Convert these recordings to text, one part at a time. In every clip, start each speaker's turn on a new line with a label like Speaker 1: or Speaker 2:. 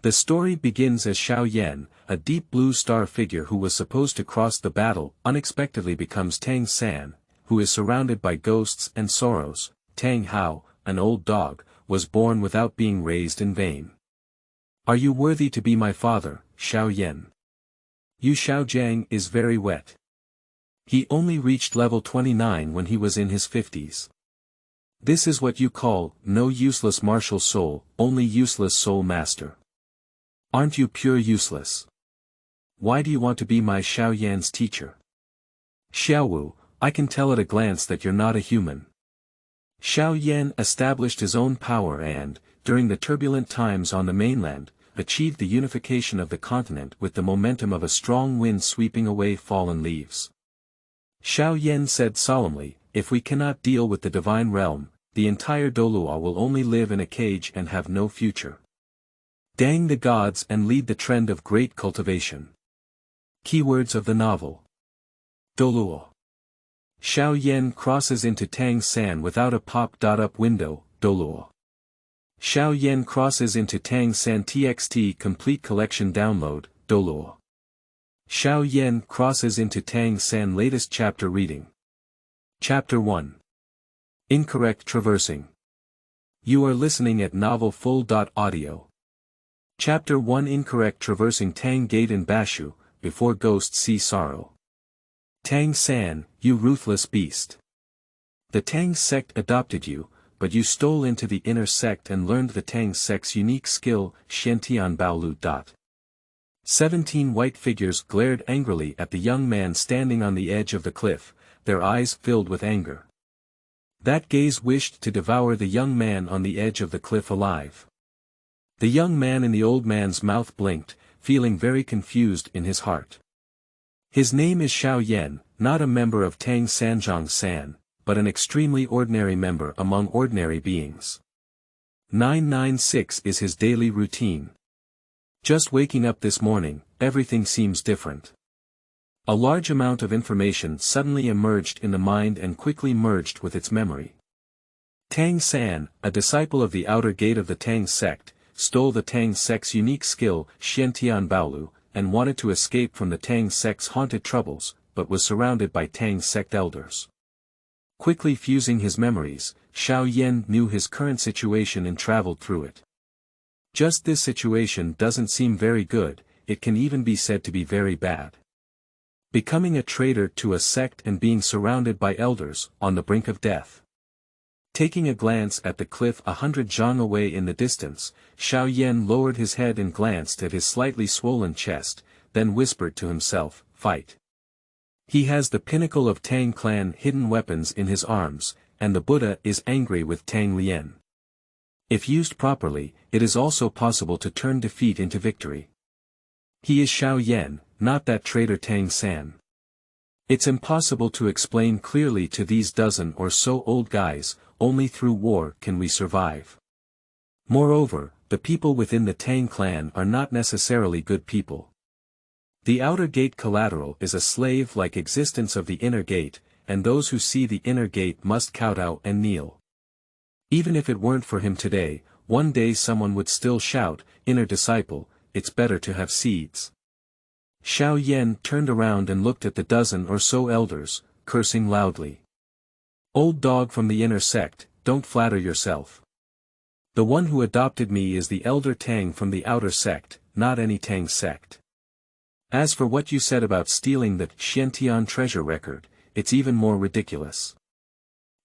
Speaker 1: The story begins as Xiao Yan, a deep blue star figure who was supposed to cross the battle, unexpectedly becomes Tang San, who is surrounded by ghosts and sorrows. Tang Hao, an old dog, was born without being raised in vain. Are you worthy to be my father, Xiao Yan? Xiaogang is very wet. He only reached level 29 when he was in his 50s. This is what you call, no useless martial soul, only useless soul master. Aren't you pure useless? Why do you want to be my Xiao Yan's teacher? Xiaowu, I can tell at a glance that you're not a human. Xiao Yan established his own power and, during the turbulent times on the mainland, achieved the unification of the continent with the momentum of a strong wind sweeping away fallen leaves. Xiao Yan said solemnly, if we cannot deal with the divine realm, the entire Douluo will only live in a cage and have no future. Dang the gods and lead the trend of great cultivation. Keywords of the novel. Douluo. Xiao Yan crosses into Tang San without a pop-up window, Douluo. Xiao Yan crosses into Tang San TXT Complete Collection Download, Douluo. Xiao Yan crosses into Tang San Latest Chapter Reading. Chapter 1. Incorrect Traversing. You are listening at Novel Full.audio. Chapter 1 Incorrect Traversing Tang Gate in Bashu, Before Ghosts See Sorrow. Tang San, you ruthless beast. The Tang sect adopted you, but you stole into the inner sect and learned the Tang sect's unique skill, Xiantian Baolu. 17 white figures glared angrily at the young man standing on the edge of the cliff, their eyes filled with anger. That gaze wished to devour the young man on the edge of the cliff alive. The young man in the old man's mouth blinked, feeling very confused in his heart. His name is Xiao Yan, not a member of Tang Sanjiang San, but an extremely ordinary member among ordinary beings. 996 is his daily routine. Just waking up this morning, everything seems different. A large amount of information suddenly emerged in the mind and quickly merged with its memory. Tang San, a disciple of the outer gate of the Tang sect, stole the Tang sect's unique skill, Xiantian Baolu, and wanted to escape from the Tang sect's haunted troubles, but was surrounded by Tang sect elders. Quickly fusing his memories, Xiao Yan knew his current situation and traveled through it. Just this situation doesn't seem very good, it can even be said to be very bad. Becoming a traitor to a sect and being surrounded by elders, on the brink of death. Taking a glance at the cliff 100 zhang away in the distance, Xiao Yan lowered his head and glanced at his slightly swollen chest, then whispered to himself, fight. He has the pinnacle of Tang clan hidden weapons in his arms, and the Buddha is angry with Tang Lian. If used properly, it is also possible to turn defeat into victory. He is Xiao Yan, not that traitor Tang San. It's impossible to explain clearly to these dozen or so old guys, only through war can we survive. Moreover, the people within the Tang clan are not necessarily good people. The outer gate collateral is a slave-like existence of the inner gate, and those who see the inner gate must kowtow and kneel. Even if it weren't for him today, one day someone would still shout, inner disciple, it's better to have seeds. Xiao Yan turned around and looked at the dozen or so elders, cursing loudly. Old dog from the inner sect, don't flatter yourself. The one who adopted me is the elder Tang from the outer sect, not any Tang sect. As for what you said about stealing the Xiantian treasure record, it's even more ridiculous.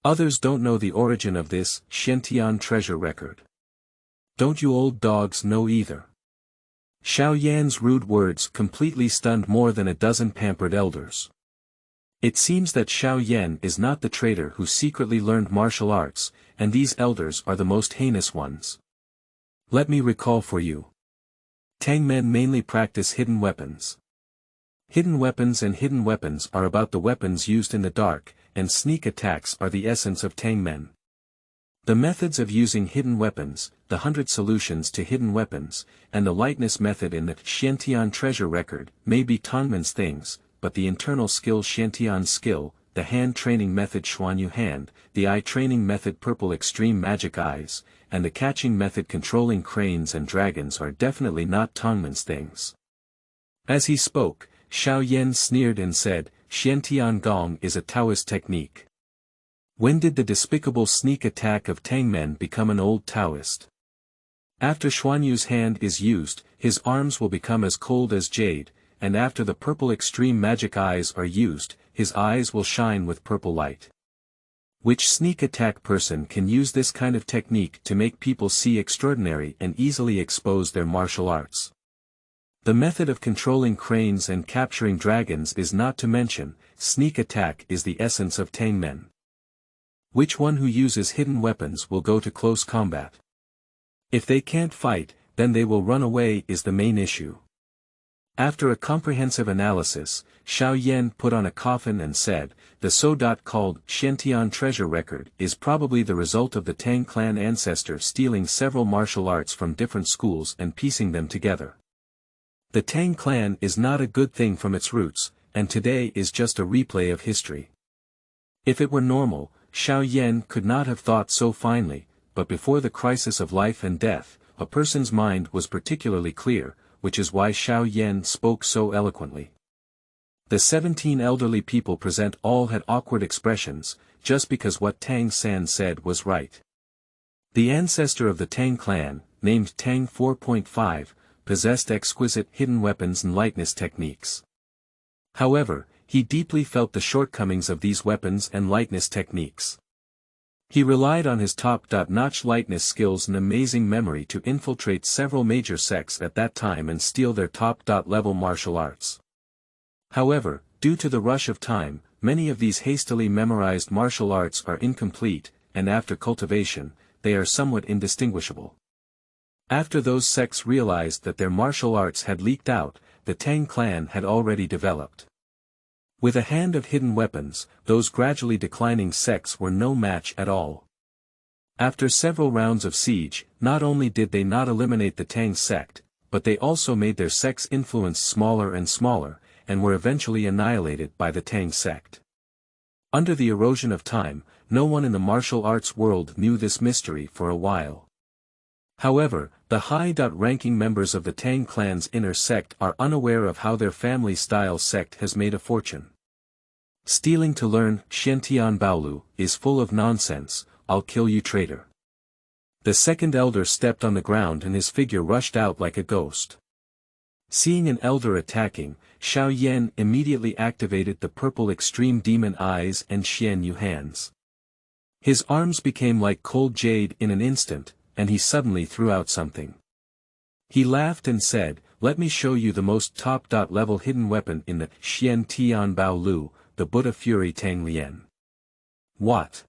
Speaker 1: Others don't know the origin of this Xiantian treasure record. Don't you old dogs know either? Xiao Yan's rude words completely stunned more than a dozen pampered elders. It seems that Xiao Yan is not the traitor who secretly learned martial arts, and these elders are the most heinous ones. Let me recall for you. Tang men mainly practice hidden weapons. Hidden weapons and hidden weapons are about the weapons used in the dark, and sneak attacks are the essence of Tang men. The methods of using hidden weapons, the 100 solutions to hidden weapons, and the lightness method in the Xiantian treasure record, may be Tangmen's things, but the internal skill Xiantian skill, the hand training method Xuanyu hand, the eye training method purple extreme magic eyes, and the catching method controlling cranes and dragons are definitely not Tongmen's things. As he spoke, Xiao Yan sneered and said, Xiaogang is a Taoist technique. When did the despicable sneak attack of Tangmen become an old Taoist? After Xuanyu's hand is used, his arms will become as cold as jade, and after the purple extreme magic eyes are used, his eyes will shine with purple light. Which sneak attack person can use this kind of technique to make people see extraordinary and easily expose their martial arts? The method of controlling cranes and capturing dragons is not to mention, sneak attack is the essence of Tangmen. Which one who uses hidden weapons will go to close combat? If they can't fight, then they will run away is the main issue. After a comprehensive analysis, Xiao Yan put on a coffin and said, the so-called Xiantian treasure record is probably the result of the Tang clan ancestor stealing several martial arts from different schools and piecing them together. The Tang clan is not a good thing from its roots, and today is just a replay of history. If it were normal, Xiao Yan could not have thought so finely, but before the crisis of life and death, a person's mind was particularly clear, which is why Xiao Yan spoke so eloquently. The 17 elderly people present all had awkward expressions, just because what Tang San said was right. The ancestor of the Tang clan, named Tang 4.5, possessed exquisite hidden weapons and lightness techniques. However, he deeply felt the shortcomings of these weapons and lightness techniques. He relied on his top-notch lightness skills and amazing memory to infiltrate several major sects at that time and steal their top-level martial arts. However, due to the rush of time, many of these hastily memorized martial arts are incomplete, and after cultivation, they are somewhat indistinguishable. After those sects realized that their martial arts had leaked out, the Tang clan had already developed. With a hand of hidden weapons, those gradually declining sects were no match at all. After several rounds of siege, not only did they not eliminate the Tang sect, but they also made their sect's influence smaller and smaller, and were eventually annihilated by the Tang sect. Under the erosion of time, no one in the martial arts world knew this mystery for a while. However, the high-ranking members of the Tang clan's inner sect are unaware of how their family-style sect has made a fortune. Stealing to learn Xiantian Baolu is full of nonsense, I'll kill you traitor. The second elder stepped on the ground and his figure rushed out like a ghost. Seeing an elder attacking, Xiao Yan immediately activated the purple extreme demon eyes and Xianyu hands. His arms became like cold jade in an instant, and he suddenly threw out something. He laughed and said, let me show you the most top-level hidden weapon in the Xian Tian Bao Lu, the Buddha Fury Tang Lian. What?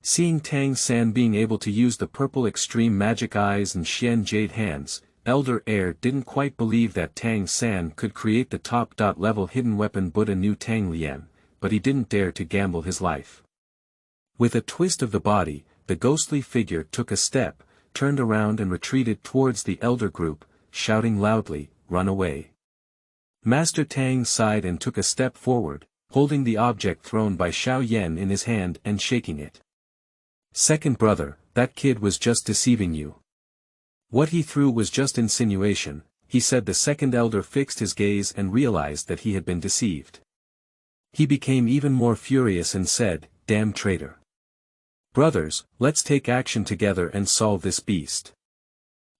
Speaker 1: Seeing Tang San being able to use the purple extreme magic eyes and Xian jade hands, Elder Heir didn't quite believe that Tang San could create the top-level hidden weapon Buddha New Tang Lian, but he didn't dare to gamble his life. With a twist of the body, the ghostly figure took a step, turned around and retreated towards the elder group, shouting loudly, run away. Master Tang sighed and took a step forward, holding the object thrown by Xiao Yan in his hand and shaking it. Second brother, that kid was just deceiving you. What he threw was just insinuation, he said. The second elder fixed his gaze and realized that he had been deceived. He became even more furious and said, damn traitor. Brothers, let's take action together and solve this beast.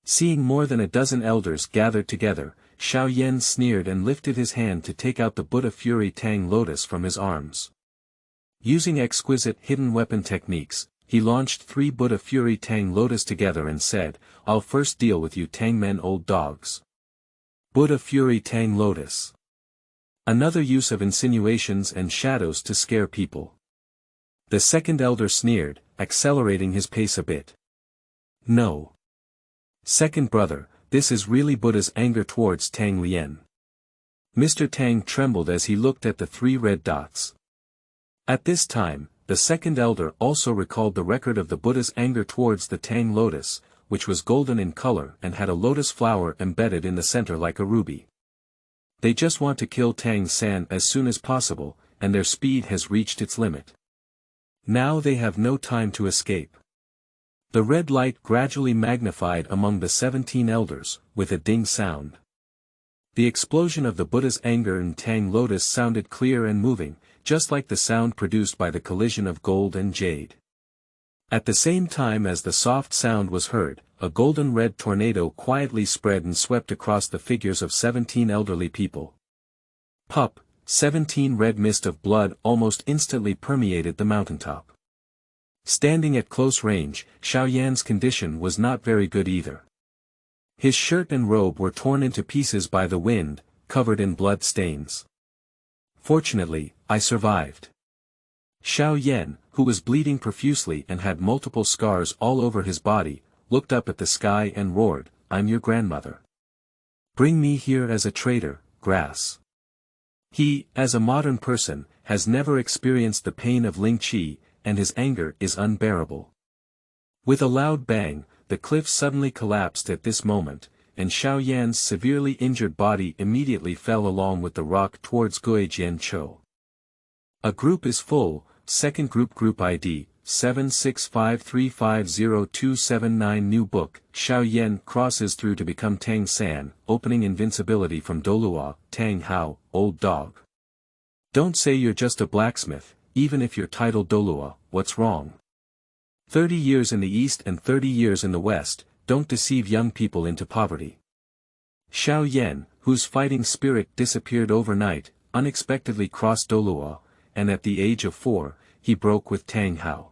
Speaker 1: Seeing more than a dozen elders gathered together, Xiao Yan sneered and lifted his hand to take out the Buddha Fury Tang Lotus from his arms. Using exquisite hidden weapon techniques, he launched 3 Buddha Fury Tang Lotus together and said, I'll first deal with you Tangmen old dogs. Buddha Fury Tang Lotus. Another use of insinuations and shadows to scare people. The second elder sneered, accelerating his pace a bit. No. Second brother, this is really Buddha's anger towards Tang Lian. Mr. Tang trembled as he looked at the 3 red dots. At this time, the second elder also recalled the record of the Buddha's anger towards the Tang lotus, which was golden in color and had a lotus flower embedded in the center like a ruby. They just want to kill Tang San as soon as possible, and their speed has reached its limit. Now they have no time to escape. The red light gradually magnified among the 17 elders, with a ding sound. The explosion of the Buddha's anger in Tang Lotus sounded clear and moving, just like the sound produced by the collision of gold and jade. At the same time as the soft sound was heard, a golden red tornado quietly spread and swept across the figures of 17 elderly people. Pup, 17 red mist of blood almost instantly permeated the mountaintop. Standing at close range, Xiao Yan's condition was not very good either. His shirt and robe were torn into pieces by the wind, covered in blood stains. Fortunately, I survived. Xiao Yan, who was bleeding profusely and had multiple scars all over his body, looked up at the sky and roared, "I'm your grandmother. Bring me here as a traitor, grass." He, as a modern person, has never experienced the pain of Ling Qi, and his anger is unbearable. With a loud bang, the cliff suddenly collapsed at this moment, and Xiao Yan's severely injured body immediately fell along with the rock towards Guijianchou. A group is full, second group ID, 765350279 New book, Xiao Yan crosses through to become Tang San, opening invincibility from Douluo, Tang Hao, old dog. Don't say you're just a blacksmith, even if you're titled Douluo, what's wrong? 30 years in the east and 30 years in the west, don't deceive young people into poverty. Xiao Yan, whose fighting spirit disappeared overnight, unexpectedly crossed Douluo, and at the age of 4, he broke with Tang Hao.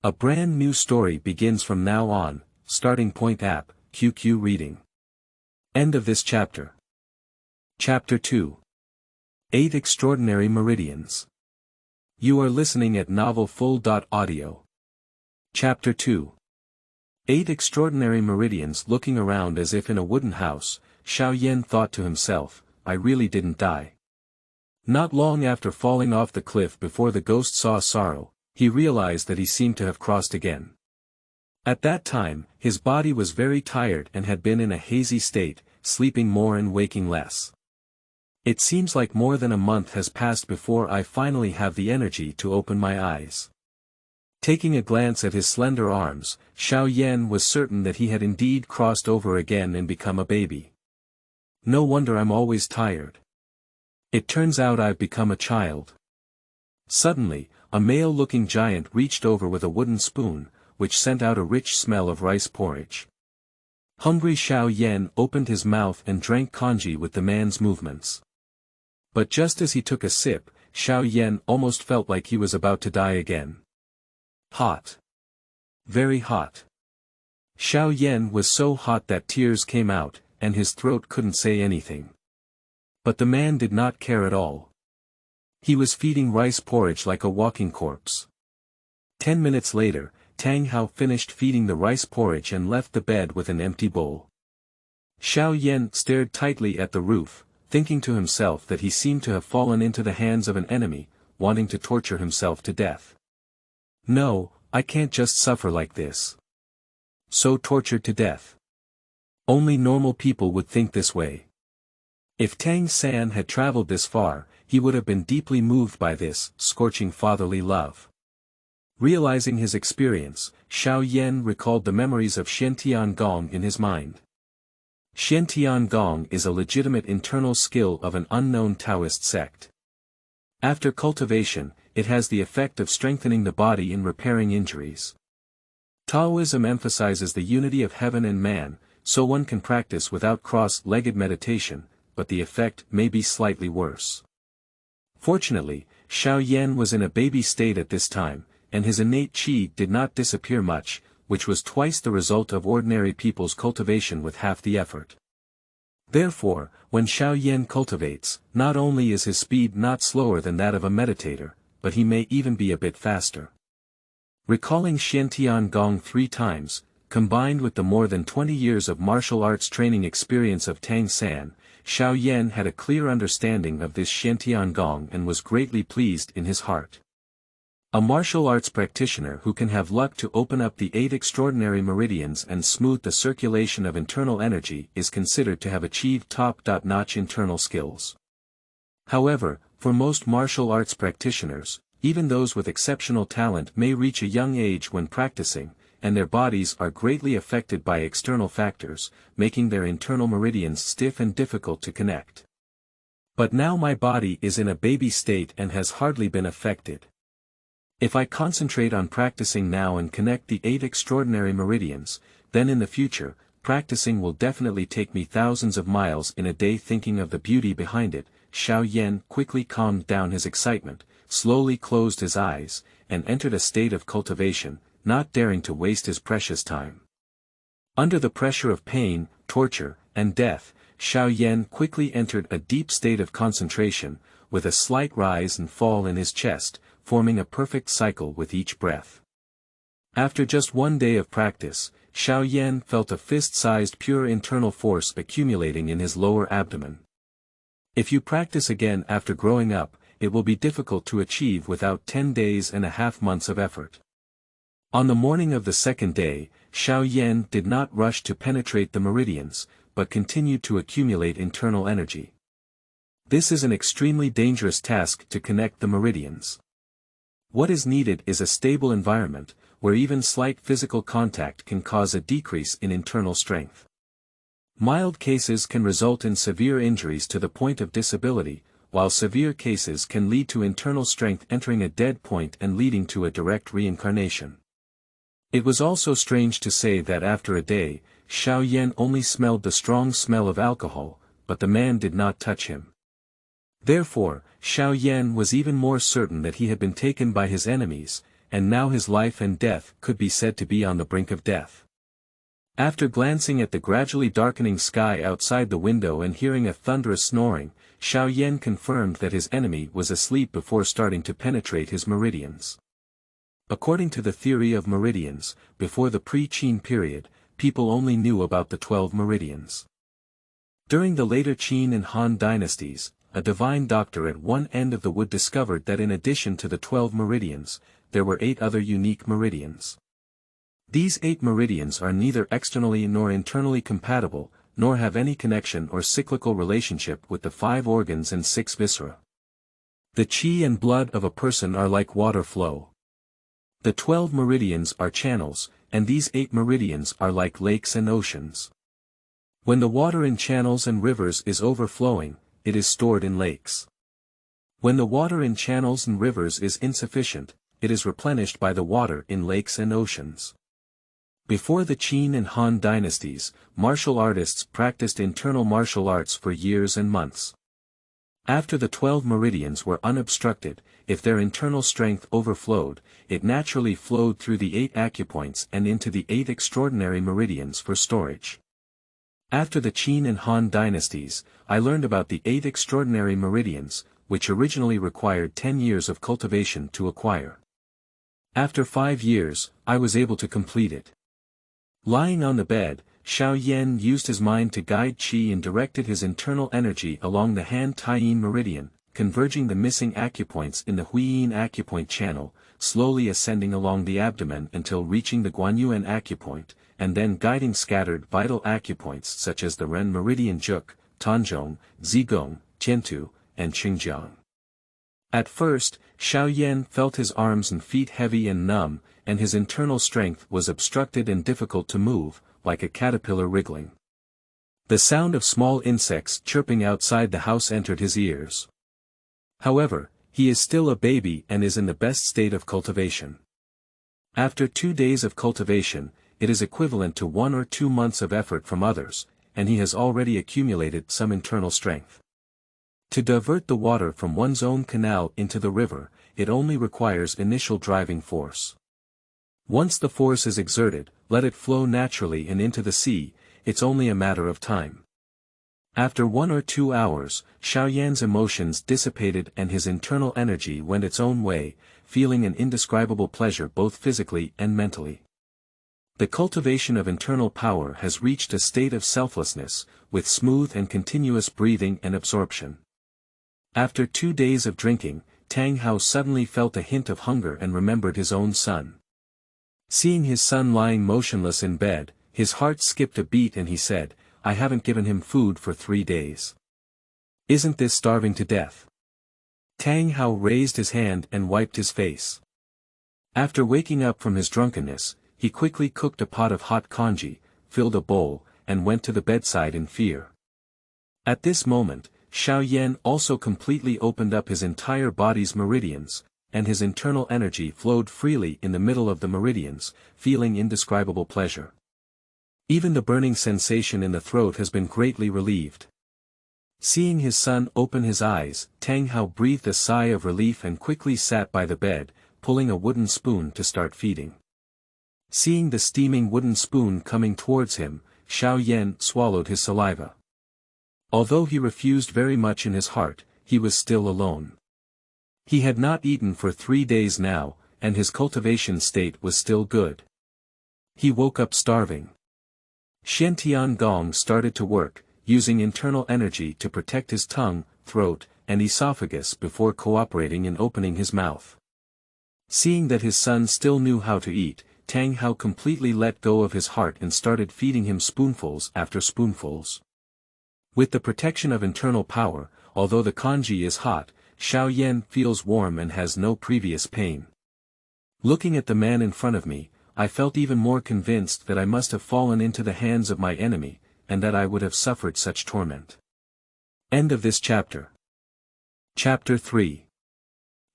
Speaker 1: A brand new story begins from now on, starting point app, QQ reading. End of this chapter. Chapter 2. 8 Extraordinary Meridians. You are listening at novelfull.audio. Chapter 2. 8 Extraordinary Meridians. Looking around as if in a wooden house, Xiao Yan thought to himself, I really didn't die. Not long after falling off the cliff before the ghost saw sorrow, he realized that he seemed to have crossed again. At that time, his body was very tired and had been in a hazy state, sleeping more and waking less. It seems like more than a month has passed before I finally have the energy to open my eyes. Taking a glance at his slender arms, Xiao Yan was certain that he had indeed crossed over again and become a baby. No wonder I'm always tired. It turns out I've become a child. Suddenly, a male-looking giant reached over with a wooden spoon, which sent out a rich smell of rice porridge. Hungry Xiao Yan opened his mouth and drank congee with the man's movements. But just as he took a sip, Xiao Yan almost felt like he was about to die again. Hot. Very hot. Xiao Yan was so hot that tears came out, and his throat couldn't say anything. But the man did not care at all. He was feeding rice porridge like a walking corpse. 10 minutes later, Tang Hao finished feeding the rice porridge and left the bed with an empty bowl. Xiao Yan stared tightly at the roof, thinking to himself that he seemed to have fallen into the hands of an enemy, wanting to torture himself to death. No, I can't just suffer like this. So tortured to death. Only normal people would think this way. If Tang San had traveled this far, he would have been deeply moved by this scorching fatherly love. Realizing his experience, Xiao Yan recalled the memories of Xiantian in his mind. Xiantian is a legitimate internal skill of an unknown Taoist sect. After cultivation, it has the effect of strengthening the body and repairing injuries. Taoism emphasizes the unity of heaven and man, so one can practice without cross-legged meditation, but the effect may be slightly worse. Fortunately, Xiao Yan was in a baby state at this time, and his innate qi did not disappear much, which was twice the result of ordinary people's cultivation with half the effort. Therefore, when Xiao Yan cultivates, not only is his speed not slower than that of a meditator, but he may even be a bit faster. Recalling Xiantian 3 times, combined with the more than 20 years of martial arts training experience of Tang San, Xiao Yan had a clear understanding of this Xiantian and was greatly pleased in his heart. A martial arts practitioner who can have luck to open up the 8 extraordinary meridians and smooth the circulation of internal energy is considered to have achieved top-notch internal skills. However, for most martial arts practitioners, even those with exceptional talent may reach a young age when practicing, and their bodies are greatly affected by external factors, making their internal meridians stiff and difficult to connect. But now my body is in a baby state and has hardly been affected. If I concentrate on practicing now and connect the 8 extraordinary meridians, then in the future, practicing will definitely take me thousands of miles in a day. Thinking of the beauty behind it, Xiao Yan quickly calmed down his excitement, slowly closed his eyes, and entered a state of cultivation, not daring to waste his precious time. Under the pressure of pain, torture, and death, Xiao Yan quickly entered a deep state of concentration, with a slight rise and fall in his chest, forming a perfect cycle with each breath. After just one day of practice, Xiao Yan felt a fist-sized pure internal force accumulating in his lower abdomen. If you practice again after growing up, it will be difficult to achieve without 10 days and a half months of effort. On the morning of the second day, Xiao Yan did not rush to penetrate the meridians, but continued to accumulate internal energy. This is an extremely dangerous task to connect the meridians. What is needed is a stable environment, where even slight physical contact can cause a decrease in internal strength. Mild cases can result in severe injuries to the point of disability, while severe cases can lead to internal strength entering a dead point and leading to a direct reincarnation. It was also strange to say that after a day, Xiao Yan only smelled the strong smell of alcohol, but the man did not touch him. Therefore, Xiao Yan was even more certain that he had been taken by his enemies, and now his life and death could be said to be on the brink of death. After glancing at the gradually darkening sky outside the window and hearing a thunderous snoring, Xiao Yan confirmed that his enemy was asleep before starting to penetrate his meridians. According to the theory of meridians, before the pre-Qin period, people only knew about the 12 meridians. During the later Qin and Han dynasties, a divine doctor at one end of the wood discovered that in addition to the 12 meridians, there were 8 other unique meridians. These 8 meridians are neither externally nor internally compatible, nor have any connection or cyclical relationship with the 5 organs and 6 viscera. The qi and blood of a person are like water flow. The 12 meridians are channels, and these 8 meridians are like lakes and oceans. When the water in channels and rivers is overflowing, it is stored in lakes. When the water in channels and rivers is insufficient, it is replenished by the water in lakes and oceans. Before the Qin and Han dynasties, martial artists practiced internal martial arts for years and months. After the 12 meridians were unobstructed, if their internal strength overflowed, it naturally flowed through the 8 acupoints and into the 8 extraordinary meridians for storage. After the Qin and Han dynasties, I learned about the 8 extraordinary meridians, which originally required 10 years of cultivation to acquire. After 5 years, I was able to complete it. Lying on the bed, Xiao Yan used his mind to guide qi and directed his internal energy along the Han-Taiyin meridian, converging the missing acupoints in the Huiyin acupoint channel, slowly ascending along the abdomen until reaching the Guanyuan acupoint, and then guiding scattered vital acupoints such as the Ren meridian Juk, Tanzhong, Zigong, Tiantu, and Xinjiang. At first, Xiao Yan felt his arms and feet heavy and numb, and his internal strength was obstructed and difficult to move, like a caterpillar wriggling. The sound of small insects chirping outside the house entered his ears. However, he is still a baby and is in the best state of cultivation. After 2 days of cultivation, it is equivalent to 1 or 2 months of effort from others, and he has already accumulated some internal strength. To divert the water from one's own canal into the river, it only requires initial driving force. Once the force is exerted, let it flow naturally and into the sea, it's only a matter of time. After 1 or 2 hours, Xiao Yan's emotions dissipated and his internal energy went its own way, feeling an indescribable pleasure both physically and mentally. The cultivation of internal power has reached a state of selflessness, with smooth and continuous breathing and absorption. After 2 days of drinking, Tang Hao suddenly felt a hint of hunger and remembered his own son. Seeing his son lying motionless in bed, his heart skipped a beat and he said, "I haven't given him food for 3 days. Isn't this starving to death?" Tang Hao raised his hand and wiped his face. After waking up from his drunkenness, he quickly cooked a pot of hot congee, filled a bowl, and went to the bedside in fear. At this moment, Xiao Yan also completely opened up his entire body's meridians, and his internal energy flowed freely in the middle of the meridians, feeling indescribable pleasure. Even the burning sensation in the throat has been greatly relieved. Seeing his son open his eyes, Tang Hao breathed a sigh of relief and quickly sat by the bed, pulling a wooden spoon to start feeding. Seeing the steaming wooden spoon coming towards him, Xiao Yan swallowed his saliva. Although he refused very much in his heart, he was still alone. He had not eaten for 3 days now, and his cultivation state was still good. He woke up starving. Xiaogang started to work, using internal energy to protect his tongue, throat, and esophagus before cooperating in opening his mouth. Seeing that his son still knew how to eat, Tang Hao completely let go of his heart and started feeding him spoonfuls after spoonfuls. With the protection of internal power, although the congee is hot, Xiao Yan feels warm and has no previous pain. Looking at the man in front of me, I felt even more convinced that I must have fallen into the hands of my enemy, and that I would have suffered such torment. End of this chapter. Chapter 3.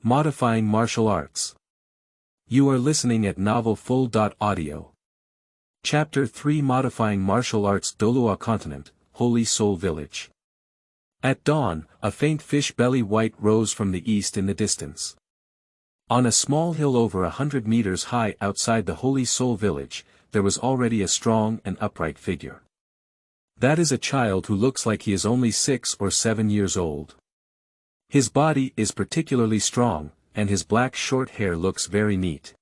Speaker 1: Modifying Martial Arts. You are listening at novelfull.audio. Chapter 3 Modifying Martial Arts Douluo Continent, Holy Soul Village. At dawn, a faint fish belly white rose from the east in the distance. On a small hill over 100 meters high outside the Holy Soul Village, there was already a strong and upright figure. That is a child who looks like he is only 6 or 7 years old. His body is particularly strong, and his black short hair looks very neat.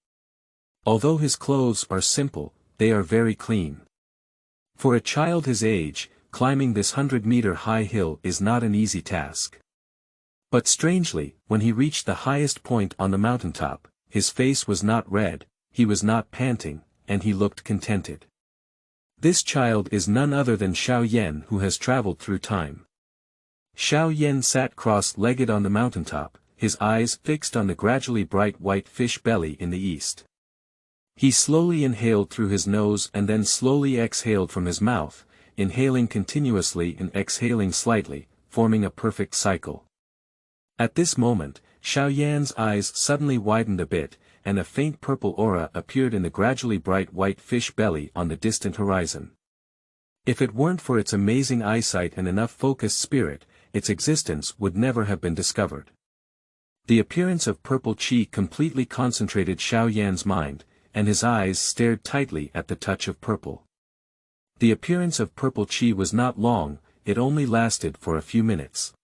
Speaker 1: Although his clothes are simple, they are very clean. For a child his age, climbing this 100-meter high hill is not an easy task. But strangely, when he reached the highest point on the mountaintop, his face was not red, he was not panting, and he looked contented. This child is none other than Xiao Yan, who has traveled through time. Xiao Yan sat cross-legged on the mountaintop, his eyes fixed on the gradually bright white fish belly in the east. He slowly inhaled through his nose and then slowly exhaled from his mouth, inhaling continuously and exhaling slightly, forming a perfect cycle. At this moment, Xiao Yan's eyes suddenly widened a bit, and a faint purple aura appeared in the gradually bright white fish belly on the distant horizon. If it weren't for its amazing eyesight and enough focused spirit, its existence would never have been discovered. The appearance of purple qi completely concentrated Xiao Yan's mind, and his eyes stared tightly at the touch of purple. The appearance of purple qi was not long, it only lasted for a few minutes.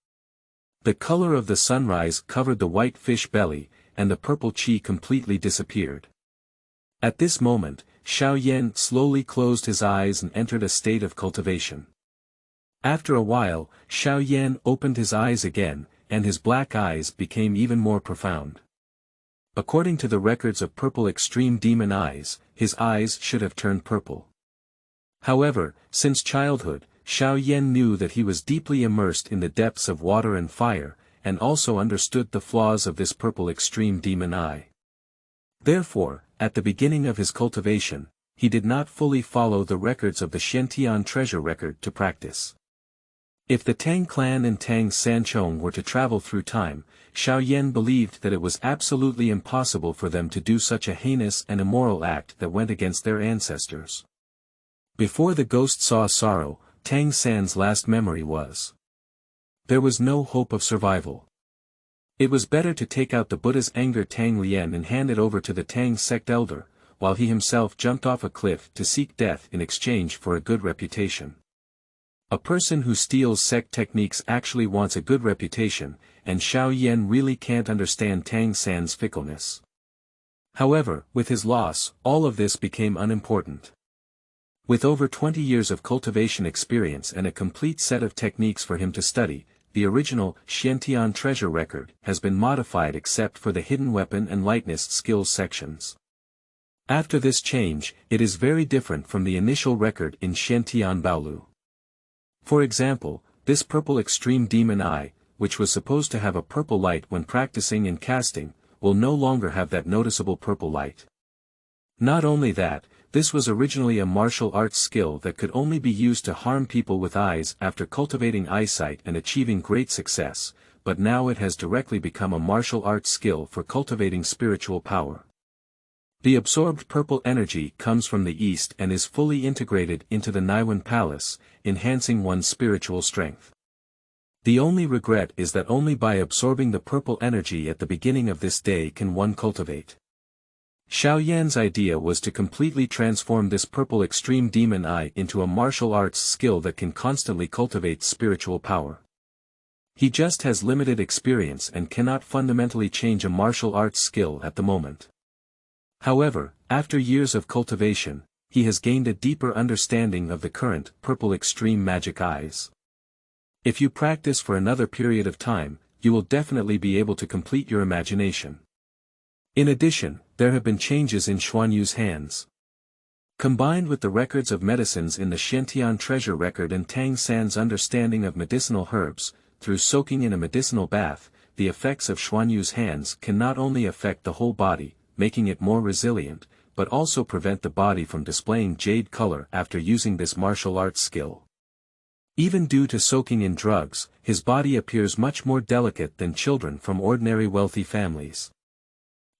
Speaker 1: The color of the sunrise covered the white fish belly, and the purple qi completely disappeared. At this moment, Xiao Yan slowly closed his eyes and entered a state of cultivation. After a while, Xiao Yan opened his eyes again, and his black eyes became even more profound. According to the records of purple extreme demon eyes, his eyes should have turned purple. However, since childhood, Xiao Yan knew that he was deeply immersed in the depths of water and fire, and also understood the flaws of this purple extreme demon eye. Therefore, at the beginning of his cultivation, he did not fully follow the records of the Xiantian treasure record to practice. If the Tang clan and Tang San were to travel through time, Xiao Yan believed that it was absolutely impossible for them to do such a heinous and immoral act that went against their ancestors. Before the ghost saw sorrow, Tang San's last memory was. There was no hope of survival. It was better to take out the Buddha's anger Tang Lian and hand it over to the Tang sect elder, while he himself jumped off a cliff to seek death in exchange for a good reputation. A person who steals sect techniques actually wants a good reputation, and Xiao Yan really can't understand Tang San's fickleness. However, with his loss, all of this became unimportant. With over 20 years of cultivation experience and a complete set of techniques for him to study, the original Xiantian treasure record has been modified except for the hidden weapon and lightness skills sections. After this change, it is very different from the initial record in Xiantian Baolu. For example, this purple extreme demon eye, which was supposed to have a purple light when practicing and casting, will no longer have that noticeable purple light. Not only that, this was originally a martial arts skill that could only be used to harm people with eyes after cultivating eyesight and achieving great success, but now it has directly become a martial arts skill for cultivating spiritual power. The absorbed purple energy comes from the east and is fully integrated into the Naiwan Palace, enhancing one's spiritual strength. The only regret is that only by absorbing the purple energy at the beginning of this day can one cultivate. Xiao Yan's idea was to completely transform this purple extreme demon eye into a martial arts skill that can constantly cultivate spiritual power. He just has limited experience and cannot fundamentally change a martial arts skill at the moment. However, after years of cultivation, he has gained a deeper understanding of the current purple extreme magic eyes. If you practice for another period of time, you will definitely be able to complete your imagination. In addition, there have been changes in Xuanyu's hands. Combined with the records of medicines in the Xiantian treasure record and Tang San's understanding of medicinal herbs, through soaking in a medicinal bath, the effects of Xuanyu's hands can not only affect the whole body, making it more resilient, but also prevent the body from displaying jade color after using this martial arts skill. Even due to soaking in drugs, his body appears much more delicate than children from ordinary wealthy families.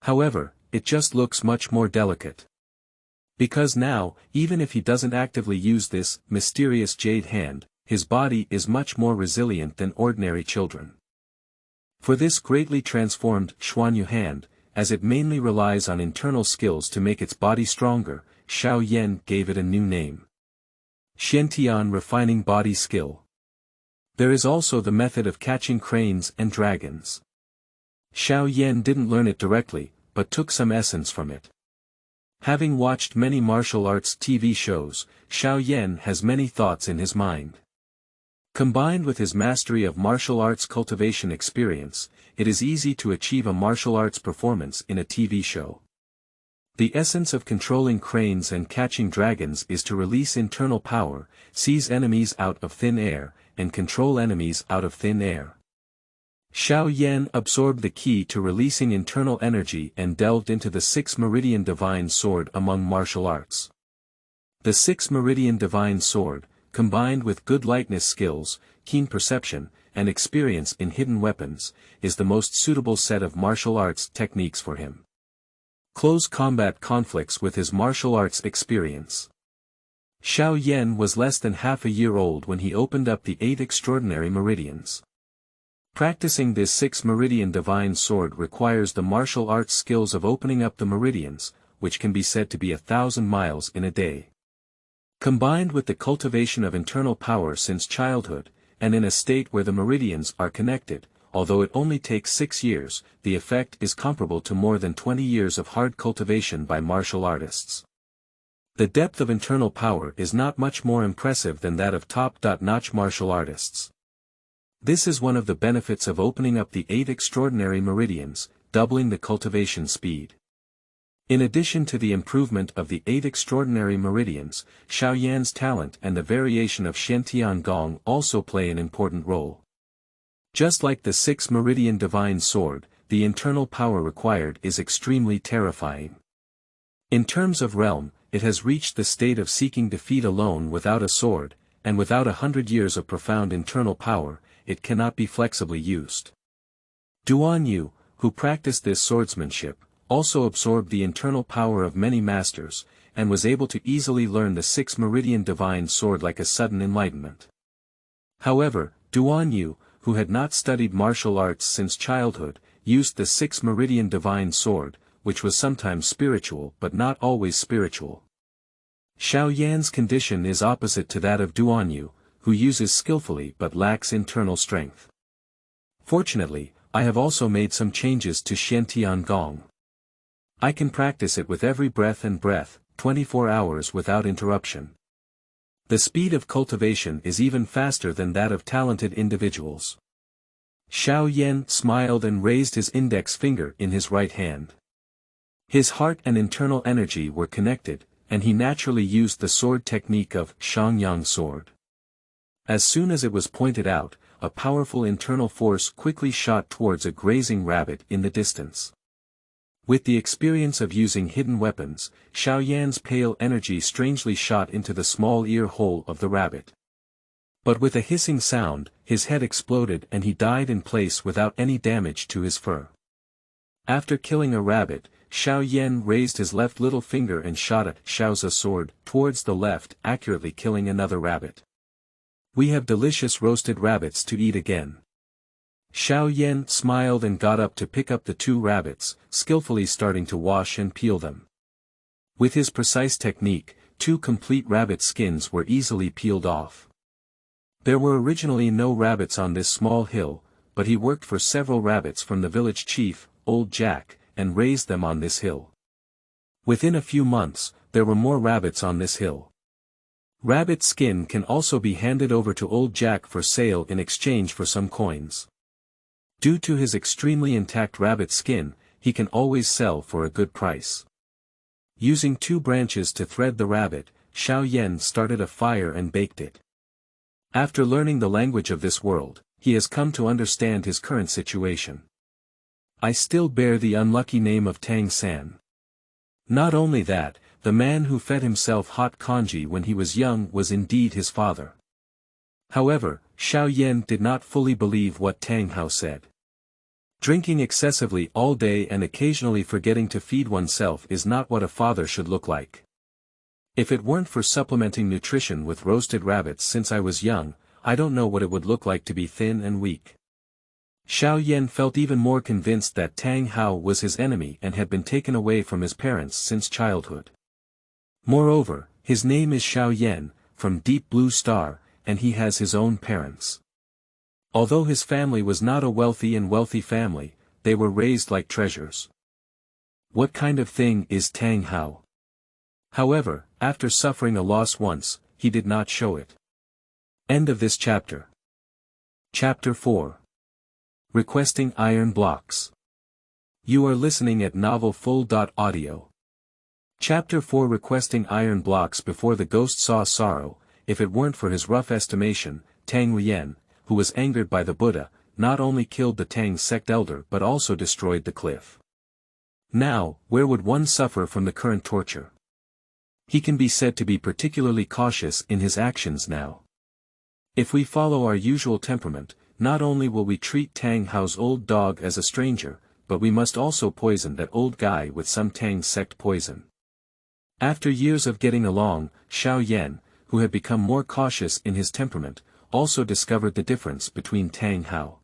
Speaker 1: However, it just looks much more delicate. Because now, even if he doesn't actively use this mysterious jade hand, his body is much more resilient than ordinary children. For this greatly transformed Xuanyu hand, as it mainly relies on internal skills to make its body stronger, Xiao Yan gave it a new name. Xiantian Refining Body Skill. There is also the method of catching cranes and dragons. Xiao Yan didn't learn it directly, but took some essence from it. Having watched many martial arts TV shows, Xiao Yan has many thoughts in his mind. Combined with his mastery of martial arts cultivation experience, it is easy to achieve a martial arts performance in a TV show. The essence of controlling cranes and catching dragons is to release internal power, seize enemies out of thin air, and control enemies out of thin air. Xiao Yan absorbed the key to releasing internal energy and delved into the 6 Meridian Divine Sword among martial arts. The 6 Meridian Divine Sword, combined with good lightness skills, keen perception, and experience in hidden weapons, is the most suitable set of martial arts techniques for him. Close combat conflicts with his martial arts experience. Xiao Yan was less than half a year old when he opened up the 8 extraordinary meridians. Practicing this 6 Meridian Divine Sword requires the martial arts skills of opening up the meridians, which can be said to be 1,000 miles in a day. Combined with the cultivation of internal power since childhood, and in a state where the meridians are connected, although it only takes 6 years, the effect is comparable to more than 20 years of hard cultivation by martial artists. The depth of internal power is not much more impressive than that of top-notch martial artists. This is one of the benefits of opening up the 8 extraordinary meridians, doubling the cultivation speed. In addition to the improvement of the 8 extraordinary meridians, Xiao Yan's talent and the variation of Xiantian Gong also play an important role. Just like the 6 Meridian Divine Sword, the internal power required is extremely terrifying. In terms of realm, it has reached the state of seeking defeat alone without a sword, and without 100 years of profound internal power, it cannot be flexibly used. Duan Yu, who practiced this swordsmanship, also absorbed the internal power of many masters, and was able to easily learn the 6 Meridian Divine Sword like a sudden enlightenment. However, Duan Yu, who had not studied martial arts since childhood, used the 6 Meridian Divine Sword, which was sometimes spiritual but not always spiritual. Xiao Yan's condition is opposite to that of Duan Yu, who uses skillfully but lacks internal strength. Fortunately, I have also made some changes to Xiantian Gong. I can practice it with every breath and breath, 24 hours without interruption. The speed of cultivation is even faster than that of talented individuals. Xiao Yan smiled and raised his index finger in his right hand. His heart and internal energy were connected, and he naturally used the sword technique of Shangyang sword. As soon as it was pointed out, a powerful internal force quickly shot towards a grazing rabbit in the distance. With the experience of using hidden weapons, Xiao Yan's pale energy strangely shot into the small ear hole of the rabbit. But with a hissing sound, his head exploded and he died in place without any damage to his fur. After killing a rabbit, Xiao Yan raised his left little finger and shot at Xiao's sword towards the left, accurately killing another rabbit. We have delicious roasted rabbits to eat again. Xiao Yan smiled and got up to pick up the two rabbits, skillfully starting to wash and peel them. With his precise technique, 2 complete rabbit skins were easily peeled off. There were originally no rabbits on this small hill, but he worked for several rabbits from the village chief, Old Jack, and raised them on this hill. Within a few months, there were more rabbits on this hill. Rabbit skin can also be handed over to Old Jack for sale in exchange for some coins. Due to his extremely intact rabbit skin, he can always sell for a good price. Using 2 branches to thread the rabbit, Xiao Yan started a fire and baked it. After learning the language of this world, he has come to understand his current situation. I still bear the unlucky name of Tang San. Not only that, the man who fed himself hot congee when he was young was indeed his father. However, Xiao Yan did not fully believe what Tang Hao said. Drinking excessively all day and occasionally forgetting to feed oneself is not what a father should look like. If it weren't for supplementing nutrition with roasted rabbits since I was young, I don't know what it would look like to be thin and weak. Xiao Yan felt even more convinced that Tang Hao was his enemy and had been taken away from his parents since childhood. Moreover, his name is Xiao Yan, from Deep Blue Star, and he has his own parents. Although his family was not a wealthy family, they were raised like treasures. What kind of thing is Tang Hao? However, after suffering a loss once, he did not show it. End of this chapter. Chapter 4. Requesting Iron Blocks. You are listening at novelfull.audio. Chapter 4. Requesting Iron Blocks. Before the ghost saw sorrow, if it weren't for his rough estimation, Tang Lian, who was angered by the Buddha, not only killed the Tang sect elder but also destroyed the cliff. Now, where would one suffer from the current torture? He can be said to be particularly cautious in his actions now. If we follow our usual temperament, not only will we treat Tang Hao's old dog as a stranger, but we must also poison that old guy with some Tang sect poison. After years of getting along, Xiao Yan, who had become more cautious in his temperament, also discovered the difference between Tang Hao.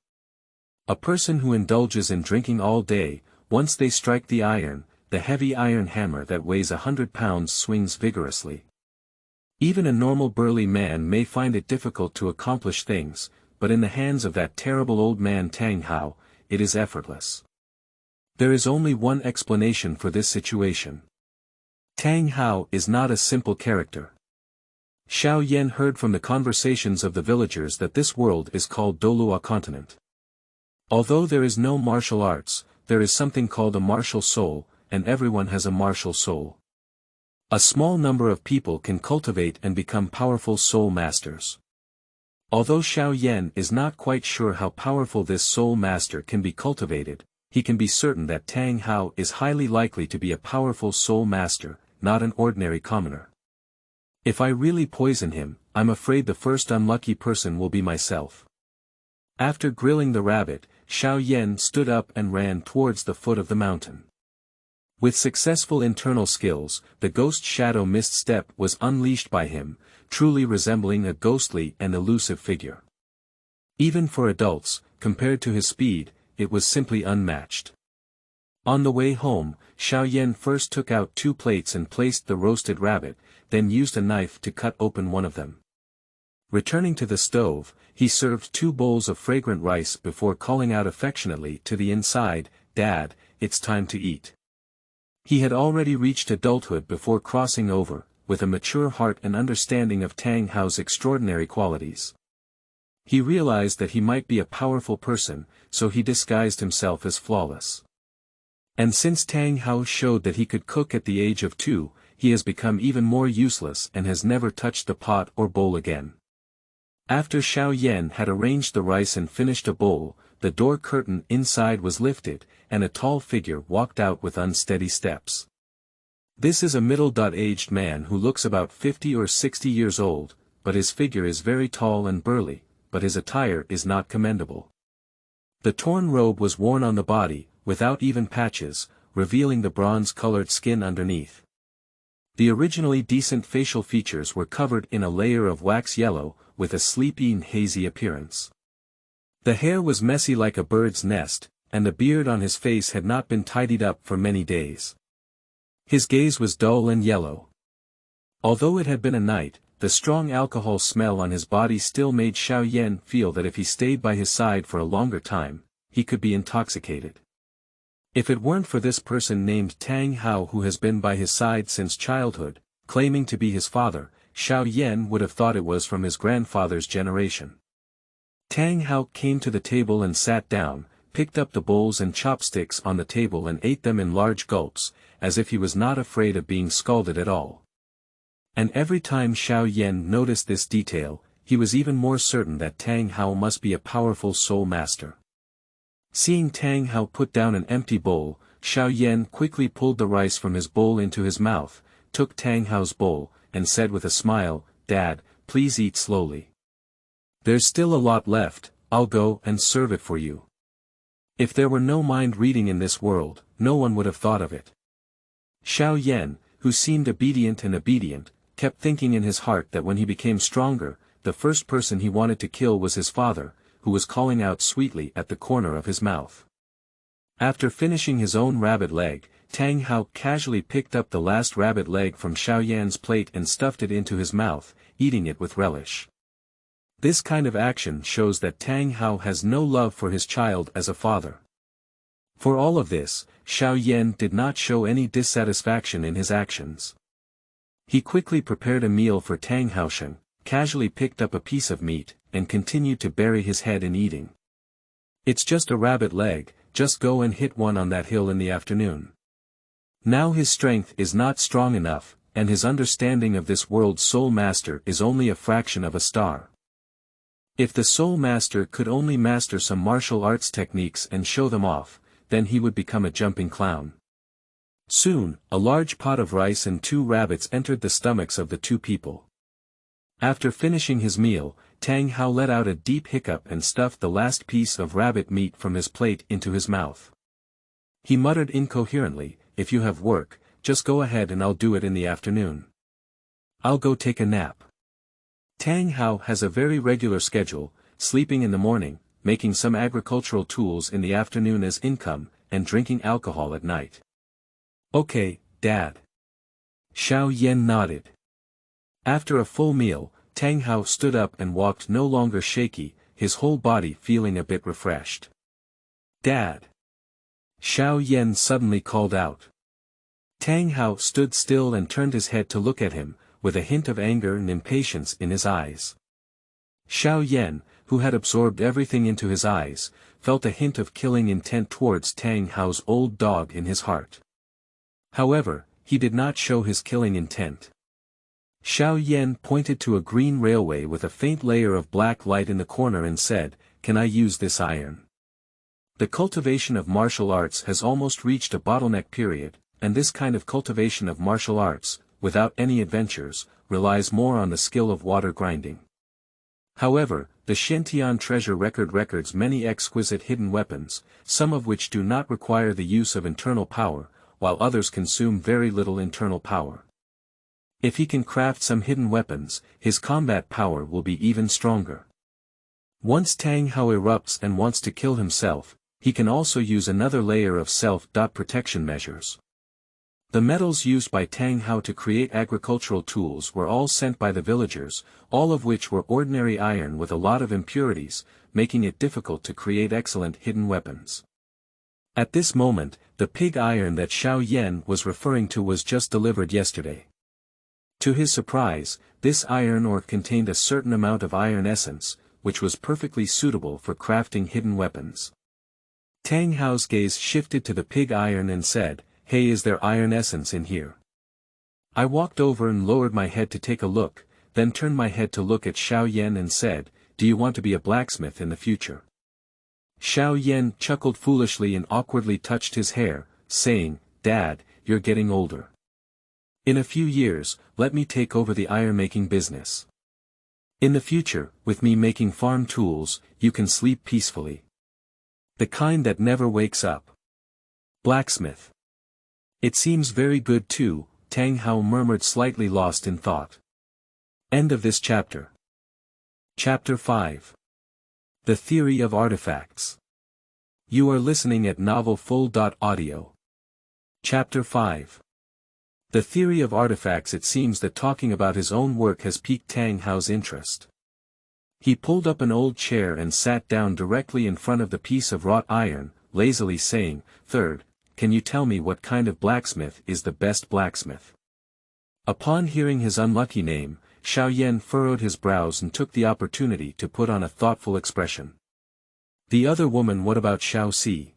Speaker 1: A person who indulges in drinking all day, once they strike the iron, the heavy iron hammer that weighs 100 pounds swings vigorously. Even a normal burly man may find it difficult to accomplish things, but in the hands of that terrible old man Tang Hao, it is effortless. There is only one explanation for this situation. Tang Hao is not a simple character. Xiao Yan heard from the conversations of the villagers that this world is called Douluo continent. Although there is no martial arts, there is something called a martial soul, and everyone has a martial soul. A small number of people can cultivate and become powerful soul masters. Although Xiao Yan is not quite sure how powerful this soul master can be cultivated, he can be certain that Tang Hao is highly likely to be a powerful soul master, not an ordinary commoner. If I really poison him, I'm afraid the first unlucky person will be myself. After grilling the rabbit, Xiao Yan stood up and ran towards the foot of the mountain. With successful internal skills, the ghost shadow mist step was unleashed by him, truly resembling a ghostly and elusive figure. Even for adults, compared to his speed, it was simply unmatched. On the way home, Xiao Yan first took out 2 plates and placed the roasted rabbit, then used a knife to cut open one of them. Returning to the stove, he served 2 bowls of fragrant rice before calling out affectionately to the inside, "Dad, it's time to eat." He had already reached adulthood before crossing over, with a mature heart and understanding of Tang Hao's extraordinary qualities. He realized that he might be a powerful person, so he disguised himself as flawless. And since Tang Hao showed that he could cook at the age of 2, he has become even more useless and has never touched the pot or bowl again. After Xiao Yan had arranged the rice and finished a bowl, the door curtain inside was lifted, and a tall figure walked out with unsteady steps. This is a middle-aged man who looks about 50 or 60 years old, but his figure is very tall and burly, but his attire is not commendable. The torn robe was worn on the body, without even patches, revealing the bronze-colored skin underneath. The originally decent facial features were covered in a layer of wax yellow, with a sleepy and hazy appearance. The hair was messy like a bird's nest, and the beard on his face had not been tidied up for many days. His gaze was dull and yellow. Although it had been a night, the strong alcohol smell on his body still made Xiao Yan feel that if he stayed by his side for a longer time, he could be intoxicated. If it weren't for this person named Tang Hao who has been by his side since childhood, claiming to be his father, Xiao Yan would have thought it was from his grandfather's generation. Tang Hao came to the table and sat down, picked up the bowls and chopsticks on the table and ate them in large gulps, as if he was not afraid of being scalded at all. And every time Xiao Yan noticed this detail, he was even more certain that Tang Hao must be a powerful soul master. Seeing Tang Hao put down an empty bowl, Xiao Yan quickly pulled the rice from his bowl into his mouth, took Tang Hao's bowl, and said with a smile, "Dad, please eat slowly. There's still a lot left, I'll go and serve it for you." If there were no mind reading in this world, no one would have thought of it. Xiao Yan, who seemed obedient, kept thinking in his heart that when he became stronger, the first person he wanted to kill was his father, who was calling out sweetly at the corner of his mouth. After finishing his own rabbit leg, Tang Hao casually picked up the last rabbit leg from Xiao Yan's plate and stuffed it into his mouth, eating it with relish. This kind of action shows that Tang Hao has no love for his child as a father. For all of this, Xiao Yan did not show any dissatisfaction in his actions. He quickly prepared a meal for Tang Hao, casually picked up a piece of meat, and continued to bury his head in eating. "It's just a rabbit leg, just go and hit one on that hill in the afternoon." Now his strength is not strong enough, and his understanding of this world's soul master is only a fraction of a star. If the soul master could only master some martial arts techniques and show them off, then he would become a jumping clown. Soon, a large pot of rice and 2 rabbits entered the stomachs of the 2 people. After finishing his meal, Tang Hao let out a deep hiccup and stuffed the last piece of rabbit meat from his plate into his mouth. He muttered incoherently, "If you have work, just go ahead and I'll do it in the afternoon. I'll go take a nap." Tang Hao has a very regular schedule, sleeping in the morning, making some agricultural tools in the afternoon as income, and drinking alcohol at night. "Okay, Dad." Xiao Yan nodded. After a full meal, Tang Hao stood up and walked no longer shaky, his whole body feeling a bit refreshed. "Dad!" Xiao Yan suddenly called out. Tang Hao stood still and turned his head to look at him, with a hint of anger and impatience in his eyes. Xiao Yan, who had absorbed everything into his eyes, felt a hint of killing intent towards Tang Hao's old dog in his heart. However, he did not show his killing intent. Xiao Yan pointed to a green railway with a faint layer of black light in the corner and said, "Can I use this iron?" The cultivation of martial arts has almost reached a bottleneck period, and this kind of cultivation of martial arts, without any adventures, relies more on the skill of water grinding. However, the Shentian treasure records many exquisite hidden weapons, some of which do not require the use of internal power, while others consume very little internal power. If he can craft some hidden weapons, his combat power will be even stronger. Once Tang Hao erupts and wants to kill himself, he can also use another layer of self-protection measures. The metals used by Tang Hao to create agricultural tools were all sent by the villagers, all of which were ordinary iron with a lot of impurities, making it difficult to create excellent hidden weapons. At this moment, the pig iron that Xiao Yan was referring to was just delivered yesterday. To his surprise, this iron ore contained a certain amount of iron essence, which was perfectly suitable for crafting hidden weapons. Tang Hao's gaze shifted to the pig iron and said, "Hey, is there iron essence in here?" I walked over and lowered my head to take a look, then turned my head to look at Xiao Yan and said, "Do you want to be a blacksmith in the future?" Xiao Yan chuckled foolishly and awkwardly touched his hair, saying, "Dad, you're getting older. In a few years, let me take over the iron-making business. In the future, with me making farm tools, you can sleep peacefully. The kind that never wakes up." Blacksmith. It seems very good too, Tang Hao murmured, slightly lost in thought. End of this chapter. Chapter 5. The Theory of Artifacts. You are listening at novelfull.audio. Chapter 5. The Theory of Artifacts. It seems that talking about his own work has piqued Tang Hao's interest. He pulled up an old chair and sat down directly in front of the piece of wrought iron, lazily saying, "Third, can you tell me what kind of blacksmith is the best blacksmith?" Upon hearing his unlucky name, Xiao Yan furrowed his brows and took the opportunity to put on a thoughtful expression. The other woman, what about Xiao Si?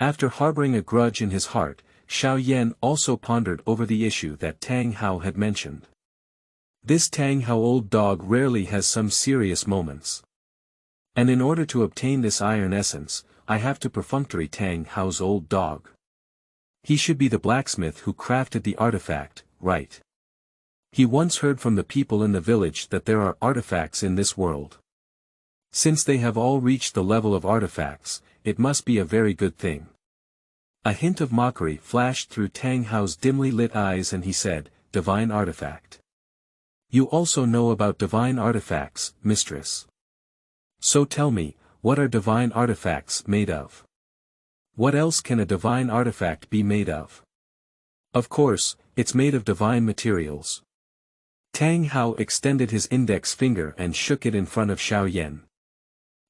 Speaker 1: After harboring a grudge in his heart, Xiao Yan also pondered over the issue that Tang Hao had mentioned. This Tang Hao old dog rarely has some serious moments. And in order to obtain this iron essence, I have to perfunctory Tang Hao's old dog. He should be the blacksmith who crafted the artifact, right? He once heard from the people in the village that there are artifacts in this world. Since they have all reached the level of artifacts, it must be a very good thing. A hint of mockery flashed through Tang Hao's dimly lit eyes and he said, "Divine artifact. You also know about divine artifacts, mistress. So tell me, what are divine artifacts made of? What else can a divine artifact be made of?" "Of course, it's made of divine materials." Tang Hao extended his index finger and shook it in front of Xiao Yan.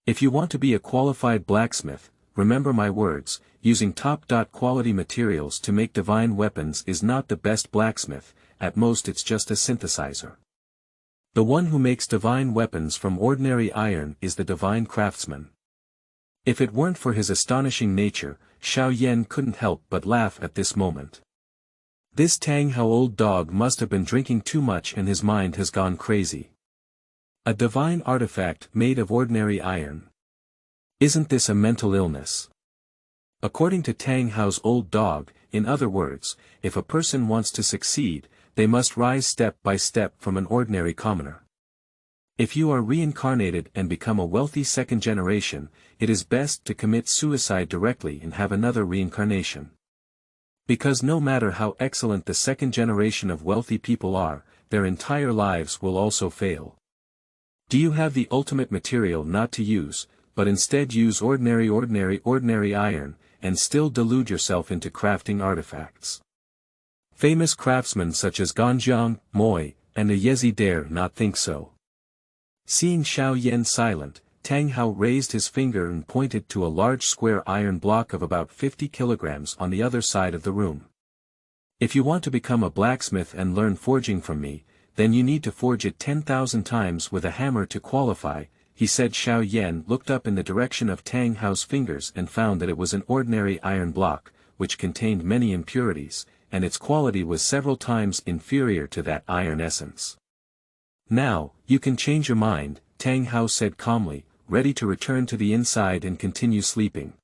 Speaker 1: "If you want to be a qualified blacksmith, remember my words, using top-quality materials to make divine weapons is not the best blacksmith, at most it's just a synthesizer. The one who makes divine weapons from ordinary iron is the divine craftsman." If it weren't for his astonishing nature, Xiao Yan couldn't help but laugh at this moment. This Tang Hao old dog must have been drinking too much and his mind has gone crazy. A divine artifact made of ordinary iron. Isn't this a mental illness? According to Tang Hao's old dog, in other words, if a person wants to succeed, they must rise step by step from an ordinary commoner. If you are reincarnated and become a wealthy second generation, it is best to commit suicide directly and have another reincarnation. Because no matter how excellent the second generation of wealthy people are, their entire lives will also fail. Do you have the ultimate material not to use, but instead use ordinary iron, and still delude yourself into crafting artifacts? Famous craftsmen such as Ganjiang, Moi, and Yezi dare not think so. Seeing Xiao Yan silent, Tang Hao raised his finger and pointed to a large square iron block of about 50 kilograms on the other side of the room. "If you want to become a blacksmith and learn forging from me, then you need to forge it 10,000 times with a hammer to qualify," he said. Xiao Yan looked up in the direction of Tang Hao's fingers and found that it was an ordinary iron block, which contained many impurities, and its quality was several times inferior to that iron essence. "Now, you can change your mind," Tang Hao said calmly, ready to return to the inside and continue sleeping.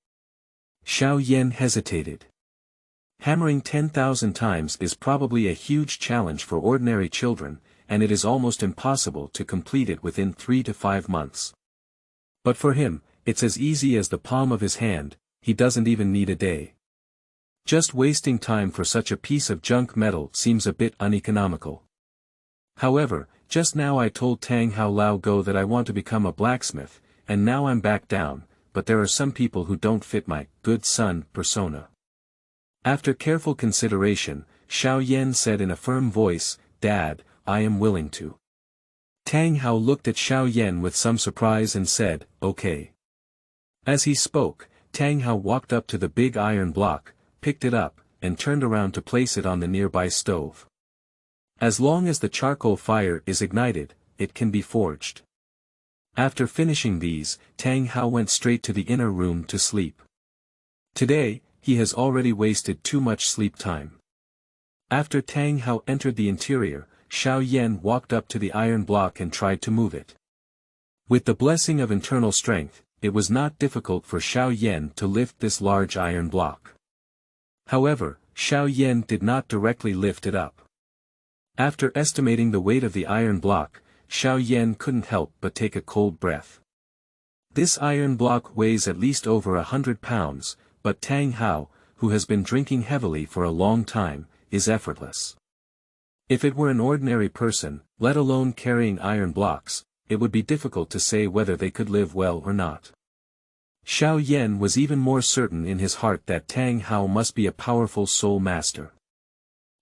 Speaker 1: Xiao Yan hesitated. Hammering 10,000 times is probably a huge challenge for ordinary children, and it is almost impossible to complete it within 3 to 5 months. But for him, it's as easy as the palm of his hand, he doesn't even need a day. Just wasting time for such a piece of junk metal seems a bit uneconomical. However, just now I told Tang Hao Lao Go that I want to become a blacksmith, and now I'm back down, but there are some people who don't fit my good son persona. After careful consideration, Xiao Yan said in a firm voice, "Dad, I am willing to." Tang Hao looked at Xiao Yan with some surprise and said, "Okay." As he spoke, Tang Hao walked up to the big iron block, picked it up, and turned around to place it on the nearby stove. As long as the charcoal fire is ignited, it can be forged. After finishing these, Tang Hao went straight to the inner room to sleep. Today, he has already wasted too much sleep time. After Tang Hao entered the interior, Xiao Yan walked up to the iron block and tried to move it. With the blessing of internal strength, it was not difficult for Xiao Yan to lift this large iron block. However, Xiao Yan did not directly lift it up. After estimating the weight of the iron block, Xiao Yan couldn't help but take a cold breath. This iron block weighs at least over 100 pounds, but Tang Hao, who has been drinking heavily for a long time, is effortless. If it were an ordinary person, let alone carrying iron blocks, it would be difficult to say whether they could live well or not. Xiao Yan was even more certain in his heart that Tang Hao must be a powerful soul master.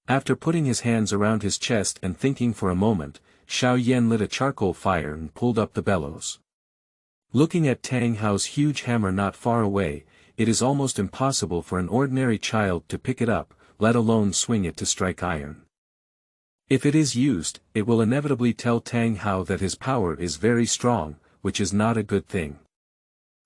Speaker 1: After putting his hands around his chest and thinking for a moment, Xiao Yan lit a charcoal fire and pulled up the bellows. Looking at Tang Hao's huge hammer not far away, it is almost impossible for an ordinary child to pick it up, let alone swing it to strike iron. If it is used, it will inevitably tell Tang Hao that his power is very strong, which is not a good thing.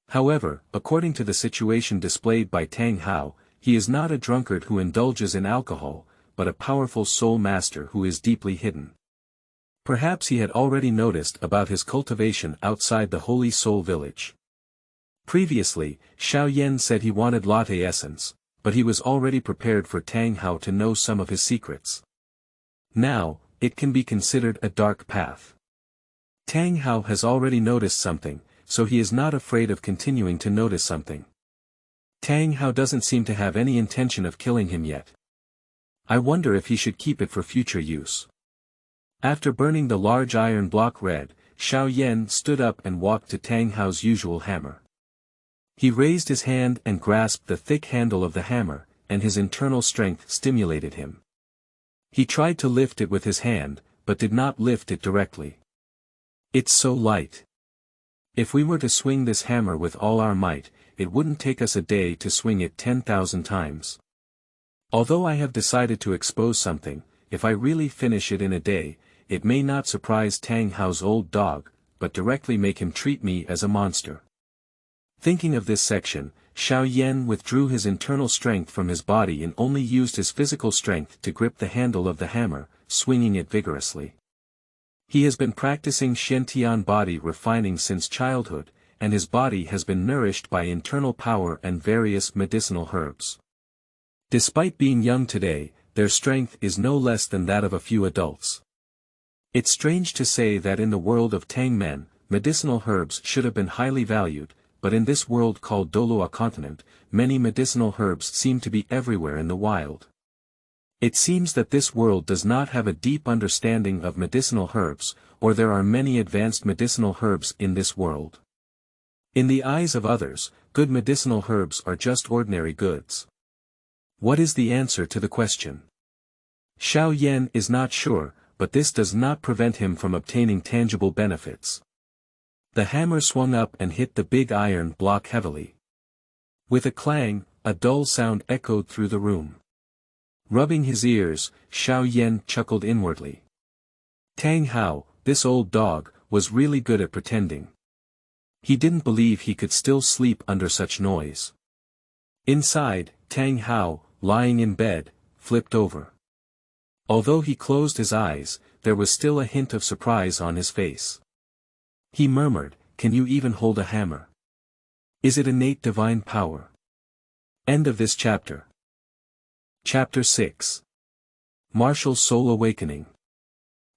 Speaker 1: However, according to the situation displayed by Tang Hao, he is not a drunkard who indulges in alcohol, but a powerful soul master who is deeply hidden. Perhaps he had already noticed about his cultivation outside the Holy Soul Village. Previously, Xiao Yan said he wanted latte essence, but he was already prepared for Tang Hao to know some of his secrets. Now, it can be considered a dark path. Tang Hao has already noticed something, so he is not afraid of continuing to notice something. Tang Hao doesn't seem to have any intention of killing him yet. I wonder if he should keep it for future use. After burning the large iron block red, Xiao Yan stood up and walked to Tang Hao's usual hammer. He raised his hand and grasped the thick handle of the hammer, and his internal strength stimulated him. He tried to lift it with his hand, but did not lift it directly. It's so light. If we were to swing this hammer with all our might, it wouldn't take us a day to swing it 10,000 times. Although I have decided to expose something, if I really finish it in a day, it may not surprise Tang Hao's old dog, but directly make him treat me as a monster. Thinking of this section, Xiao Yan withdrew his internal strength from his body and only used his physical strength to grip the handle of the hammer, swinging it vigorously. He has been practicing Shen-Tian body refining since childhood, and his body has been nourished by internal power and various medicinal herbs. Despite being young today, their strength is no less than that of a few adults. It's strange to say that in the world of Tang men, medicinal herbs should have been highly valued, but in this world called Douluo continent, many medicinal herbs seem to be everywhere in the wild. It seems that this world does not have a deep understanding of medicinal herbs, or there are many advanced medicinal herbs in this world. In the eyes of others, good medicinal herbs are just ordinary goods. What is the answer to the question? Xiao Yan is not sure, but this does not prevent him from obtaining tangible benefits. The hammer swung up and hit the big iron block heavily. With a clang, a dull sound echoed through the room. Rubbing his ears, Xiao Yan chuckled inwardly. Tang Hao, this old dog, was really good at pretending. He didn't believe he could still sleep under such noise. Inside, Tang Hao, lying in bed, flipped over. Although he closed his eyes, there was still a hint of surprise on his face. He murmured, "Can you even hold a hammer? Is it innate divine power?" End of this chapter. Chapter 6. Martial Soul Awakening.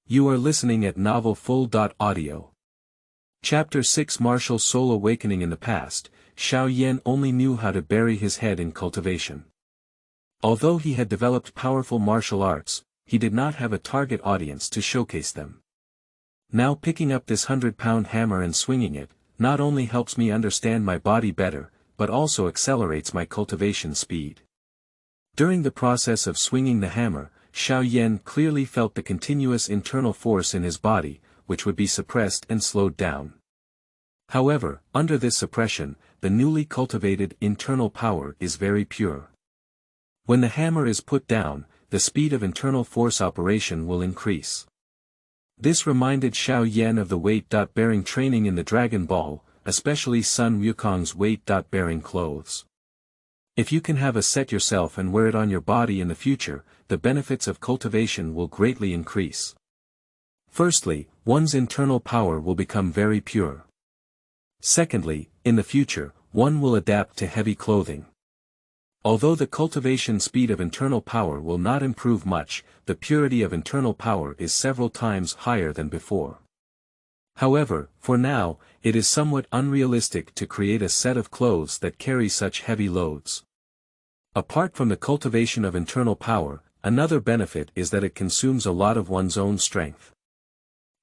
Speaker 1: You are listening at novelfull.audio. Chapter 6. Martial Soul Awakening. In the past, Xiao Yan only knew how to bury his head in cultivation. Although he had developed powerful martial arts, he did not have a target audience to showcase them. Now picking up this 100-pound hammer and swinging it, not only helps me understand my body better, but also accelerates my cultivation speed. During the process of swinging the hammer, Xiao Yan clearly felt the continuous internal force in his body, which would be suppressed and slowed down. However, under this suppression, the newly cultivated internal power is very pure. When the hammer is put down, the speed of internal force operation will increase. This reminded Xiao Yan of the weight-bearing training in the Dragon Ball, especially Sun Wukong's weight-bearing clothes. If you can have a set yourself and wear it on your body in the future, the benefits of cultivation will greatly increase. Firstly, one's internal power will become very pure. Secondly, in the future, one will adapt to heavy clothing. Although the cultivation speed of internal power will not improve much, the purity of internal power is several times higher than before. However, for now, it is somewhat unrealistic to create a set of clothes that carry such heavy loads. Apart from the cultivation of internal power, another benefit is that it consumes a lot of one's own strength.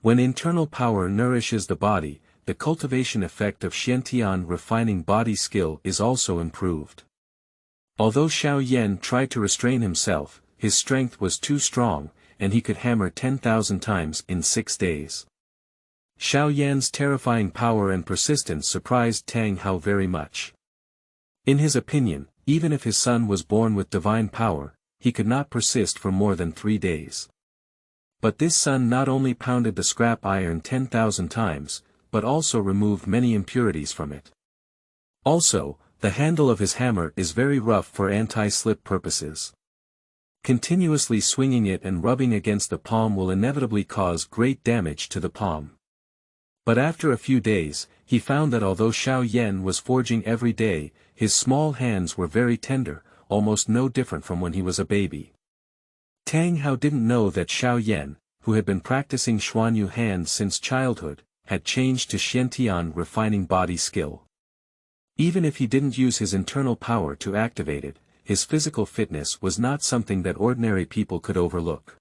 Speaker 1: When internal power nourishes the body, the cultivation effect of Xiantian refining body skill is also improved. Although Xiao Yan tried to restrain himself, his strength was too strong, and he could hammer 10,000 times in 6 days. Xiao Yan's terrifying power and persistence surprised Tang Hao very much. In his opinion, even if his son was born with divine power, he could not persist for more than 3 days. But this son not only pounded the scrap iron 10,000 times, but also removed many impurities from it. Also, the handle of his hammer is very rough for anti-slip purposes. Continuously swinging it and rubbing against the palm will inevitably cause great damage to the palm. But after a few days, he found that although Xiao Yan was forging every day, his small hands were very tender, almost no different from when he was a baby. Tang Hao didn't know that Xiao Yan, who had been practicing Xuanyu hands since childhood, had changed to Xiantian refining body skill. Even if he didn't use his internal power to activate it, his physical fitness was not something that ordinary people could overlook.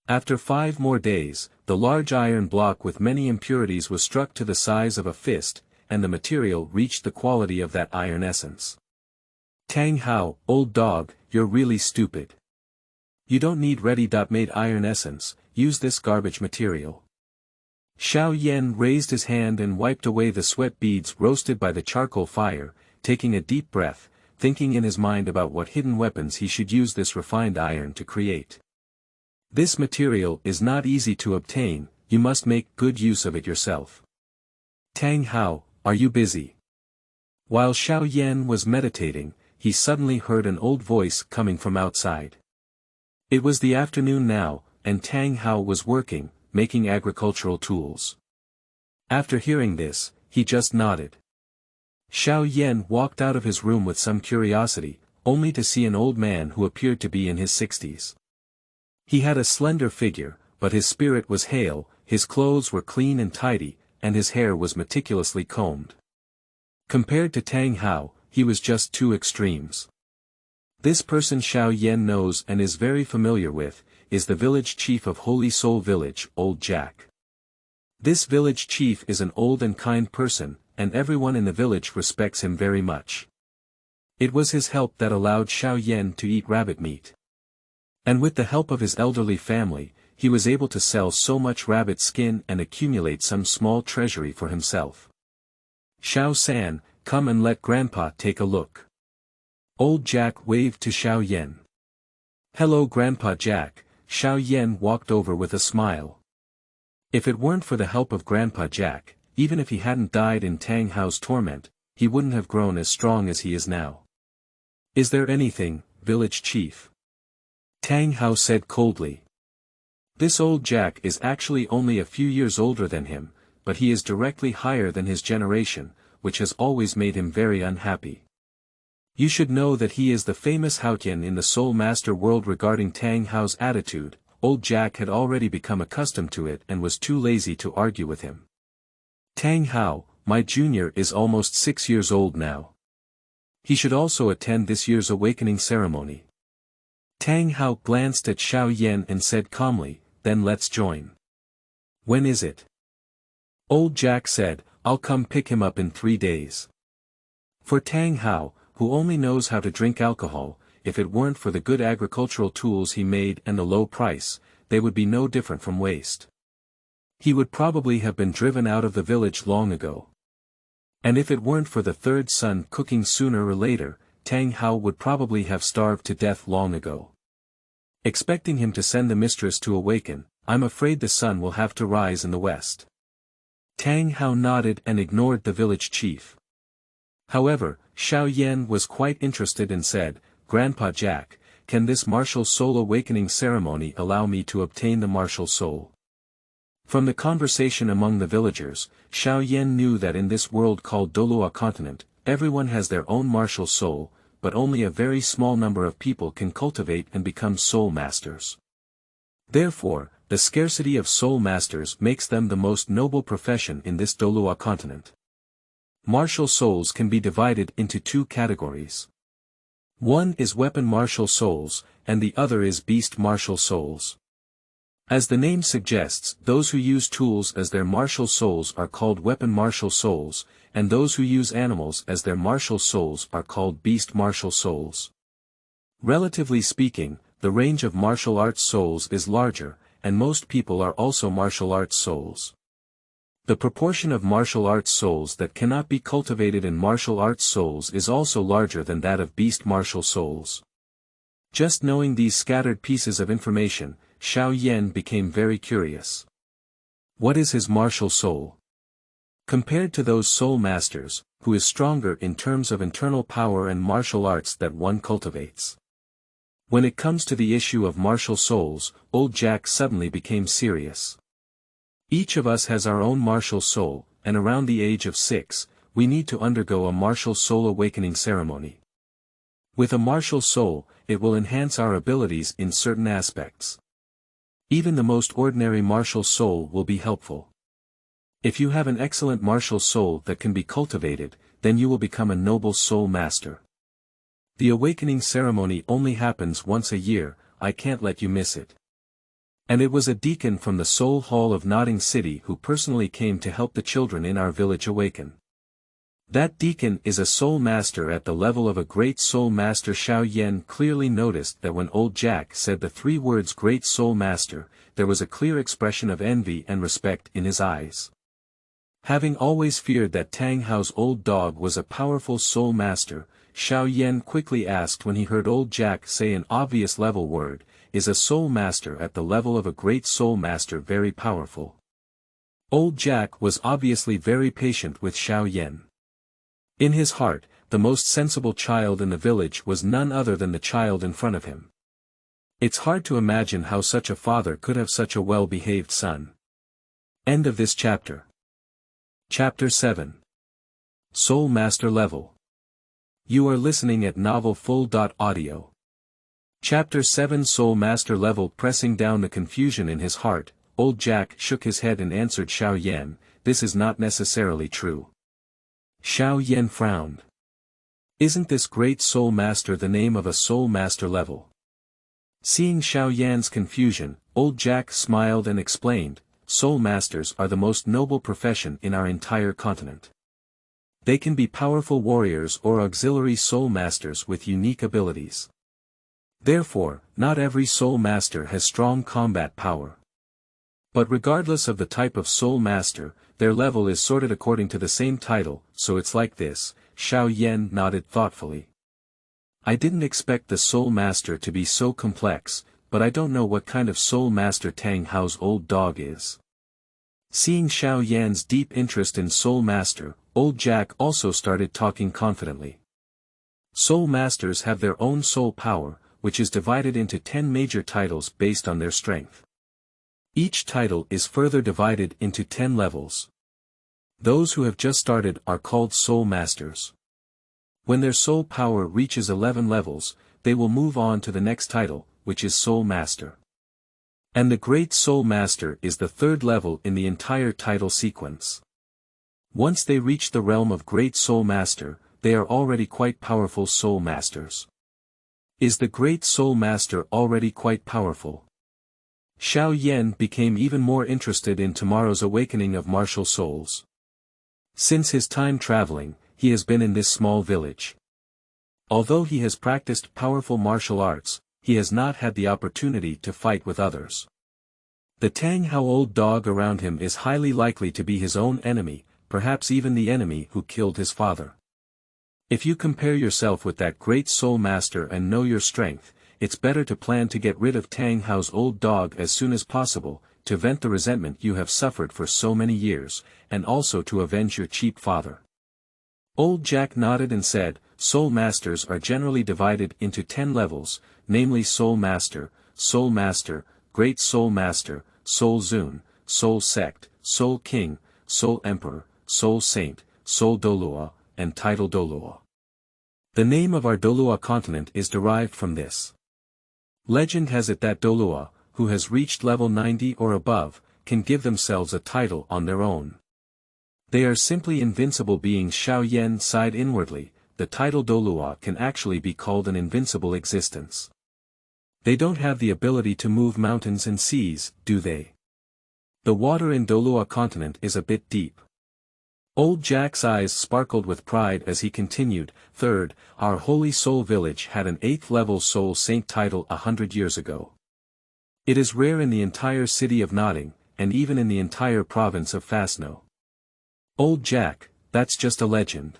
Speaker 1: After 5 more days, the large iron block with many impurities was struck to the size of a fist, and the material reached the quality of that iron essence. Tang Hao, old dog, you're really stupid. You don't need ready-made iron essence, use this garbage material. Xiao Yan raised his hand and wiped away the sweat beads roasted by the charcoal fire, taking a deep breath, thinking in his mind about what hidden weapons he should use this refined iron to create. This material is not easy to obtain, you must make good use of it yourself. Tang Hao, are you busy? While Xiao Yan was meditating, he suddenly heard an old voice coming from outside. It was the afternoon now, and Tang Hao was working, making agricultural tools. After hearing this, he just nodded. Xiao Yan walked out of his room with some curiosity, only to see an old man who appeared to be in his 60s. He had a slender figure, but his spirit was hale, his clothes were clean and tidy, and his hair was meticulously combed. Compared to Tang Hao, he was just 2 extremes. This person Xiao Yan knows and is very familiar with, is the village chief of Holy Soul Village, Old Jack. This village chief is an old and kind person, and everyone in the village respects him very much. It was his help that allowed Xiao Yan to eat rabbit meat. And with the help of his elderly family, he was able to sell so much rabbit skin and accumulate some small treasury for himself. Xiao San, come and let Grandpa take a look. Old Jack waved to Xiao Yan. Hello Grandpa Jack, Xiao Yan walked over with a smile. If it weren't for the help of Grandpa Jack, even if he hadn't died in Tang Hao's torment, he wouldn't have grown as strong as he is now. Is there anything, village chief? Tang Hao said coldly. This old Jack is actually only a few years older than him, but he is directly higher than his generation, which has always made him very unhappy. You should know that he is the famous Haotian in the Soul Master world. Regarding Tang Hao's attitude, old Jack had already become accustomed to it and was too lazy to argue with him. Tang Hao, my junior is almost 6 years old now. He should also attend this year's awakening ceremony. Tang Hao glanced at Xiao Yan and said calmly, then let's join. When is it? Old Jack said, I'll come pick him up in 3 days. For Tang Hao, who only knows how to drink alcohol, if it weren't for the good agricultural tools he made and the low price, they would be no different from waste. He would probably have been driven out of the village long ago. And if it weren't for the 3rd son cooking sooner or later, Tang Hao would probably have starved to death long ago. Expecting him to send the mistress to awaken, I'm afraid the sun will have to rise in the west. Tang Hao nodded and ignored the village chief. However, Xiao Yan was quite interested and said, Grandpa Jack, can this martial soul awakening ceremony allow me to obtain the martial soul? From the conversation among the villagers, Xiao Yan knew that in this world called Douluo continent, everyone has their own martial soul, but only a very small number of people can cultivate and become soul masters. Therefore, the scarcity of soul masters makes them the most noble profession in this Douluo continent. Martial souls can be divided into two categories. One is weapon martial souls, and the other is beast martial souls. As the name suggests, those who use tools as their martial souls are called weapon martial souls, and those who use animals as their martial souls are called beast martial souls. Relatively speaking, the range of martial arts souls is larger, and most people are also martial arts souls. The proportion of martial arts souls that cannot be cultivated in martial arts souls is also larger than that of beast martial souls. Just knowing these scattered pieces of information, Xiao Yan became very curious. What is his martial soul? Compared to those soul masters, who is stronger in terms of internal power and martial arts that one cultivates? When it comes to the issue of martial souls, old Jack suddenly became serious. Each of us has our own martial soul, and around the age of 6, we need to undergo a martial soul awakening ceremony. With a martial soul, it will enhance our abilities in certain aspects. Even the most ordinary martial soul will be helpful. If you have an excellent martial soul that can be cultivated, then you will become a noble soul master. The awakening ceremony only happens once a year, I can't let you miss it. And it was a deacon from the Soul Hall of Nodding City who personally came to help the children in our village awaken. That deacon is a soul master at the level of a great soul master. Xiao Yan clearly noticed that when old Jack said the 3 words great soul master, there was a clear expression of envy and respect in his eyes. Having always feared that Tang Hao's old dog was a powerful soul master, Xiao Yan quickly asked when he heard old Jack say an obvious level word, is a soul master at the level of a great soul master very powerful? Old Jack was obviously very patient with Xiao Yan. In his heart, the most sensible child in the village was none other than the child in front of him. It's hard to imagine how such a father could have such a well-behaved son. End of this chapter. Chapter 7. Soul Master Level. You are listening at novelfull.audio. Chapter 7 Soul Master Level. Pressing down the confusion in his heart, old Jack shook his head and answered Xiao Yan, this is not necessarily true. Xiao Yan frowned. Isn't this great soul master the name of a soul master level? Seeing Xiao Yan's confusion, old Jack smiled and explained, soul masters are the most noble profession in our entire continent. They can be powerful warriors or auxiliary soul masters with unique abilities. Therefore, not every soul master has strong combat power. But regardless of the type of soul master, their level is sorted according to the same title, so it's like this. Xiao Yan nodded thoughtfully. I didn't expect the soul master to be so complex, but I don't know what kind of soul master Tang Hao's old dog is. Seeing Xiao Yan's deep interest in soul master, old Jack also started talking confidently. Soul masters have their own soul power, which is divided into 10 major titles based on their strength. Each title is further divided into 10 levels. Those who have just started are called soul masters. When their soul power reaches 11 levels, they will move on to the next title, which is soul master. And the great soul master is the 3rd level in the entire title sequence. Once they reach the realm of great soul master, they are already quite powerful soul masters. Is the great soul master already quite powerful? Xiao Yan became even more interested in tomorrow's awakening of martial souls. Since his time traveling, he has been in this small village. Although he has practiced powerful martial arts, he has not had the opportunity to fight with others. The Tang Hao old dog around him is highly likely to be his own enemy, perhaps even the enemy who killed his father. If you compare yourself with that great soul master and know your strength, it's better to plan to get rid of Tang Hao's old dog as soon as possible, to vent the resentment you have suffered for so many years, and also to avenge your cheap father. Old Jack nodded and said, soul masters are generally divided into 10 levels, namely soul master, great soul master, soul zun, Soul Sect, Soul King, Soul Emperor, Soul Saint, Soul Douluo, and Title Douluo. The name of our Douluo continent is derived from this. Legend has it that Douluo, who has reached level 90 or above, can give themselves a title on their own. They are simply invincible beings. Xiao Yan sighed inwardly. The title Douluo can actually be called an invincible existence. They don't have the ability to move mountains and seas, do they? The water in Douluo continent is a bit deep. Old Jack's eyes sparkled with pride as he continued. Third, our Holy Soul Village had an 8th level Soul Saint title 100 years ago. It is rare in the entire city of Notting, and even in the entire province of Fasno. Old Jack, that's just a legend.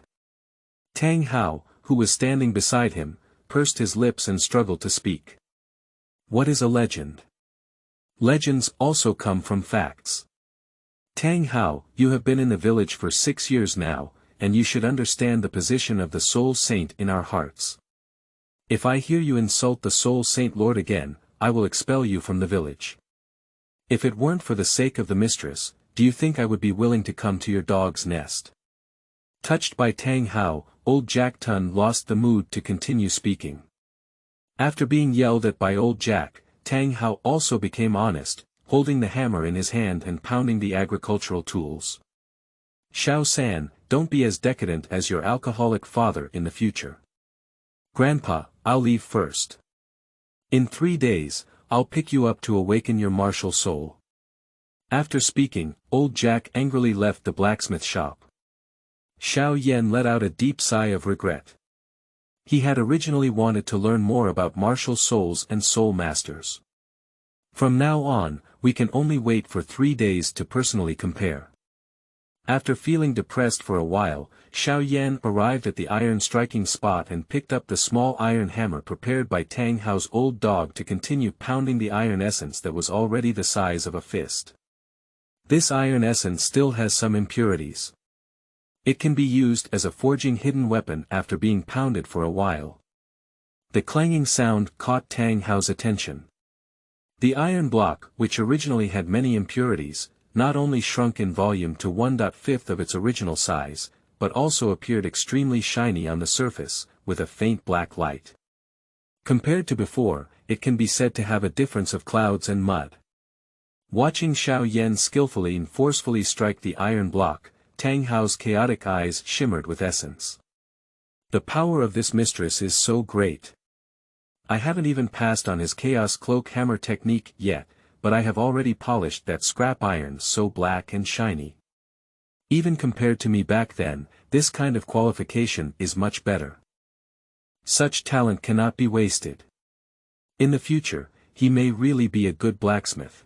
Speaker 1: Tang Hao, who was standing beside him, pursed his lips and struggled to speak. What is a legend? Legends also come from facts. Tang Hao, you have been in the village for 6 years now, and you should understand the position of the Soul Saint in our hearts. If I hear you insult the Soul Saint Lord again, I will expel you from the village. If it weren't for the sake of the mistress, do you think I would be willing to come to your dog's nest? Touched by Tang Hao, old Jack Tun lost the mood to continue speaking. After being yelled at by old Jack, Tang Hao also became honest, holding the hammer in his hand and pounding the agricultural tools. Xiao San, don't be as decadent as your alcoholic father in the future. Grandpa, I'll leave first. In 3 days, I'll pick you up to awaken your martial soul. After speaking, old Jack angrily left the blacksmith shop. Xiao Yan let out a deep sigh of regret. He had originally wanted to learn more about martial souls and soul masters. From now on, we can only wait for 3 days to personally compare. After feeling depressed for a while, Xiao Yan arrived at the iron striking spot and picked up the small iron hammer prepared by Tang Hao's old dog to continue pounding the iron essence that was already the size of a fist. This iron essence still has some impurities. It can be used as a forging hidden weapon after being pounded for a while. The clanging sound caught Tang Hao's attention. The iron block, which originally had many impurities, not only shrunk in volume to 1/5 of its original size, but also appeared extremely shiny on the surface, with a faint black light. Compared to before, it can be said to have a difference of clouds and mud. Watching Xiao Yan skillfully and forcefully strike the iron block, Tang Hao's chaotic eyes shimmered with essence. The power of this mistress is so great. I haven't even passed on his chaos cloak hammer technique yet, but I have already polished that scrap iron so black and shiny. Even compared to me back then, this kind of qualification is much better. Such talent cannot be wasted. In the future, he may really be a good blacksmith.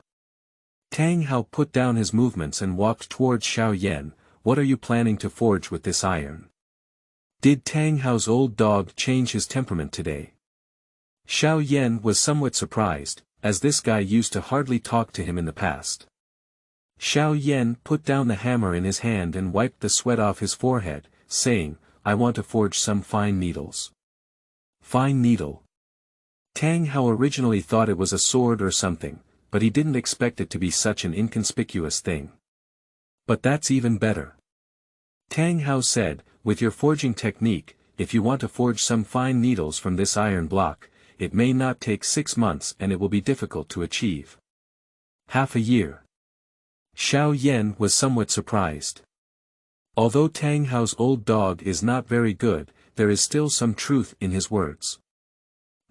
Speaker 1: Tang Hao put down his movements and walked towards Xiao Yan. What are you planning to forge with this iron? Did Tang Hao's old dog change his temperament today? Xiao Yan was somewhat surprised, as this guy used to hardly talk to him in the past. Xiao Yan put down the hammer in his hand and wiped the sweat off his forehead, saying, I want to forge some fine needles. Fine needle. Tang Hao originally thought it was a sword or something, but he didn't expect it to be such an inconspicuous thing. But that's even better. Tang Hao said, with your forging technique, if you want to forge some fine needles from this iron block, it may not take 6 months and it will be difficult to achieve. Half a year. Xiao Yan was somewhat surprised. Although Tang Hao's old dog is not very good, there is still some truth in his words.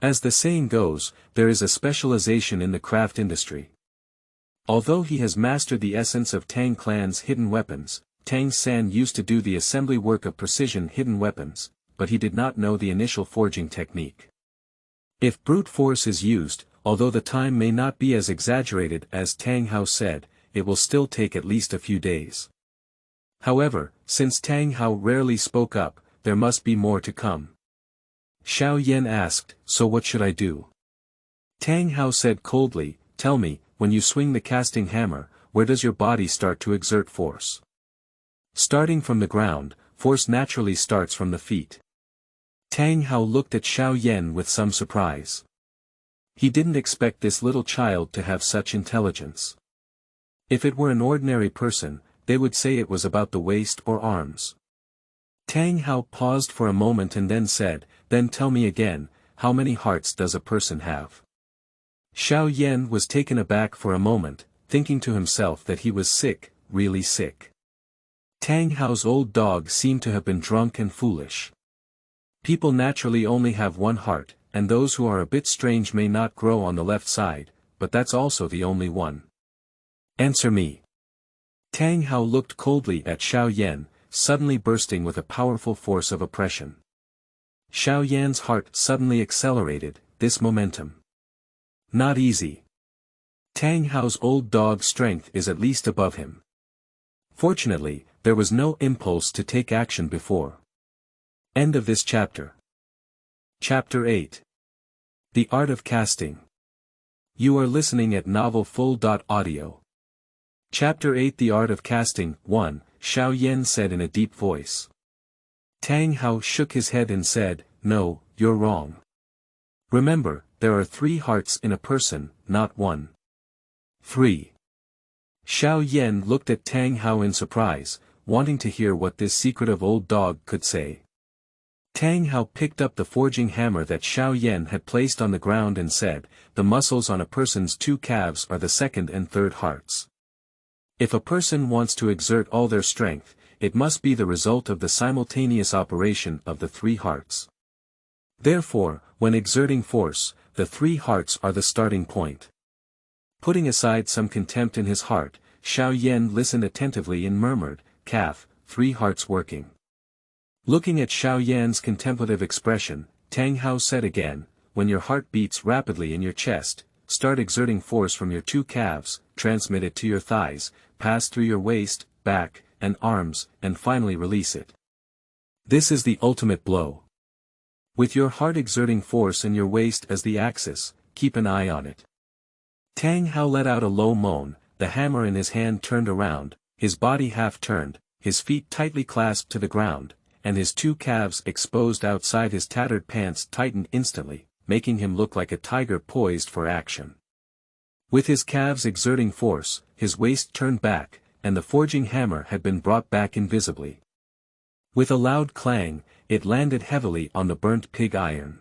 Speaker 1: As the saying goes, there is a specialization in the craft industry. Although he has mastered the essence of Tang clan's hidden weapons, Tang San used to do the assembly work of precision hidden weapons, but he did not know the initial forging technique. If brute force is used, although the time may not be as exaggerated as Tang Hao said, it will still take at least a few days. However, since Tang Hao rarely spoke up, there must be more to come. Xiao Yan asked, so what should I do? Tang Hao said coldly, tell me, when you swing the casting hammer, where does your body start to exert force? Starting from the ground, force naturally starts from the feet. Tang Hao looked at Xiao Yan with some surprise. He didn't expect this little child to have such intelligence. If it were an ordinary person, they would say it was about the waist or arms. Tang Hao paused for a moment and then said, "Then tell me again, how many hearts does a person have?" Xiao Yan was taken aback for a moment, thinking to himself that he was sick, really sick. Tang Hao's old dog seemed to have been drunk and foolish. People naturally only have one heart, and those who are a bit strange may not grow on the left side, but that's also the only one. Answer me. Tang Hao looked coldly at Xiao Yan, suddenly bursting with a powerful force of oppression. Xiao Yan's heart suddenly accelerated, this momentum. Not easy. Tang Hao's old dog's strength is at least above him. Fortunately, there was no impulse to take action before. End of this chapter. Chapter 8. The Art of Casting. You are listening at novelfull.audio. Chapter 8 The Art of Casting 1, Xiao Yan said in a deep voice. Tang Hao shook his head and said, "No, you're wrong. Remember, there are 3 hearts in a person, not 1. 3. Xiao Yan looked at Tang Hao in surprise, wanting to hear what this secretive old dog could say. Tang Hao picked up the forging hammer that Xiao Yan had placed on the ground and said, "The muscles on a person's 2 calves are the 2nd and 3rd hearts. If a person wants to exert all their strength, it must be the result of the simultaneous operation of the 3 hearts. Therefore, when exerting force, the 3 hearts are the starting point." Putting aside some contempt in his heart, Xiao Yan listened attentively and murmured, "Calf, 3 hearts working." Looking at Xiao Yan's contemplative expression, Tang Hao said again, "When your heart beats rapidly in your chest, start exerting force from your 2 calves, transmit it to your thighs, pass through your waist, back, and arms, and finally release it. This is the ultimate blow. With your heart exerting force and your waist as the axis, keep an eye on it." Tang Hao let out a low moan, the hammer in his hand turned around, his body half turned, his feet tightly clasped to the ground, and his 2 calves exposed outside his tattered pants tightened instantly, making him look like a tiger poised for action. With his calves exerting force, his waist turned back, and the forging hammer had been brought back invisibly. With a loud clang, it landed heavily on the burnt pig iron.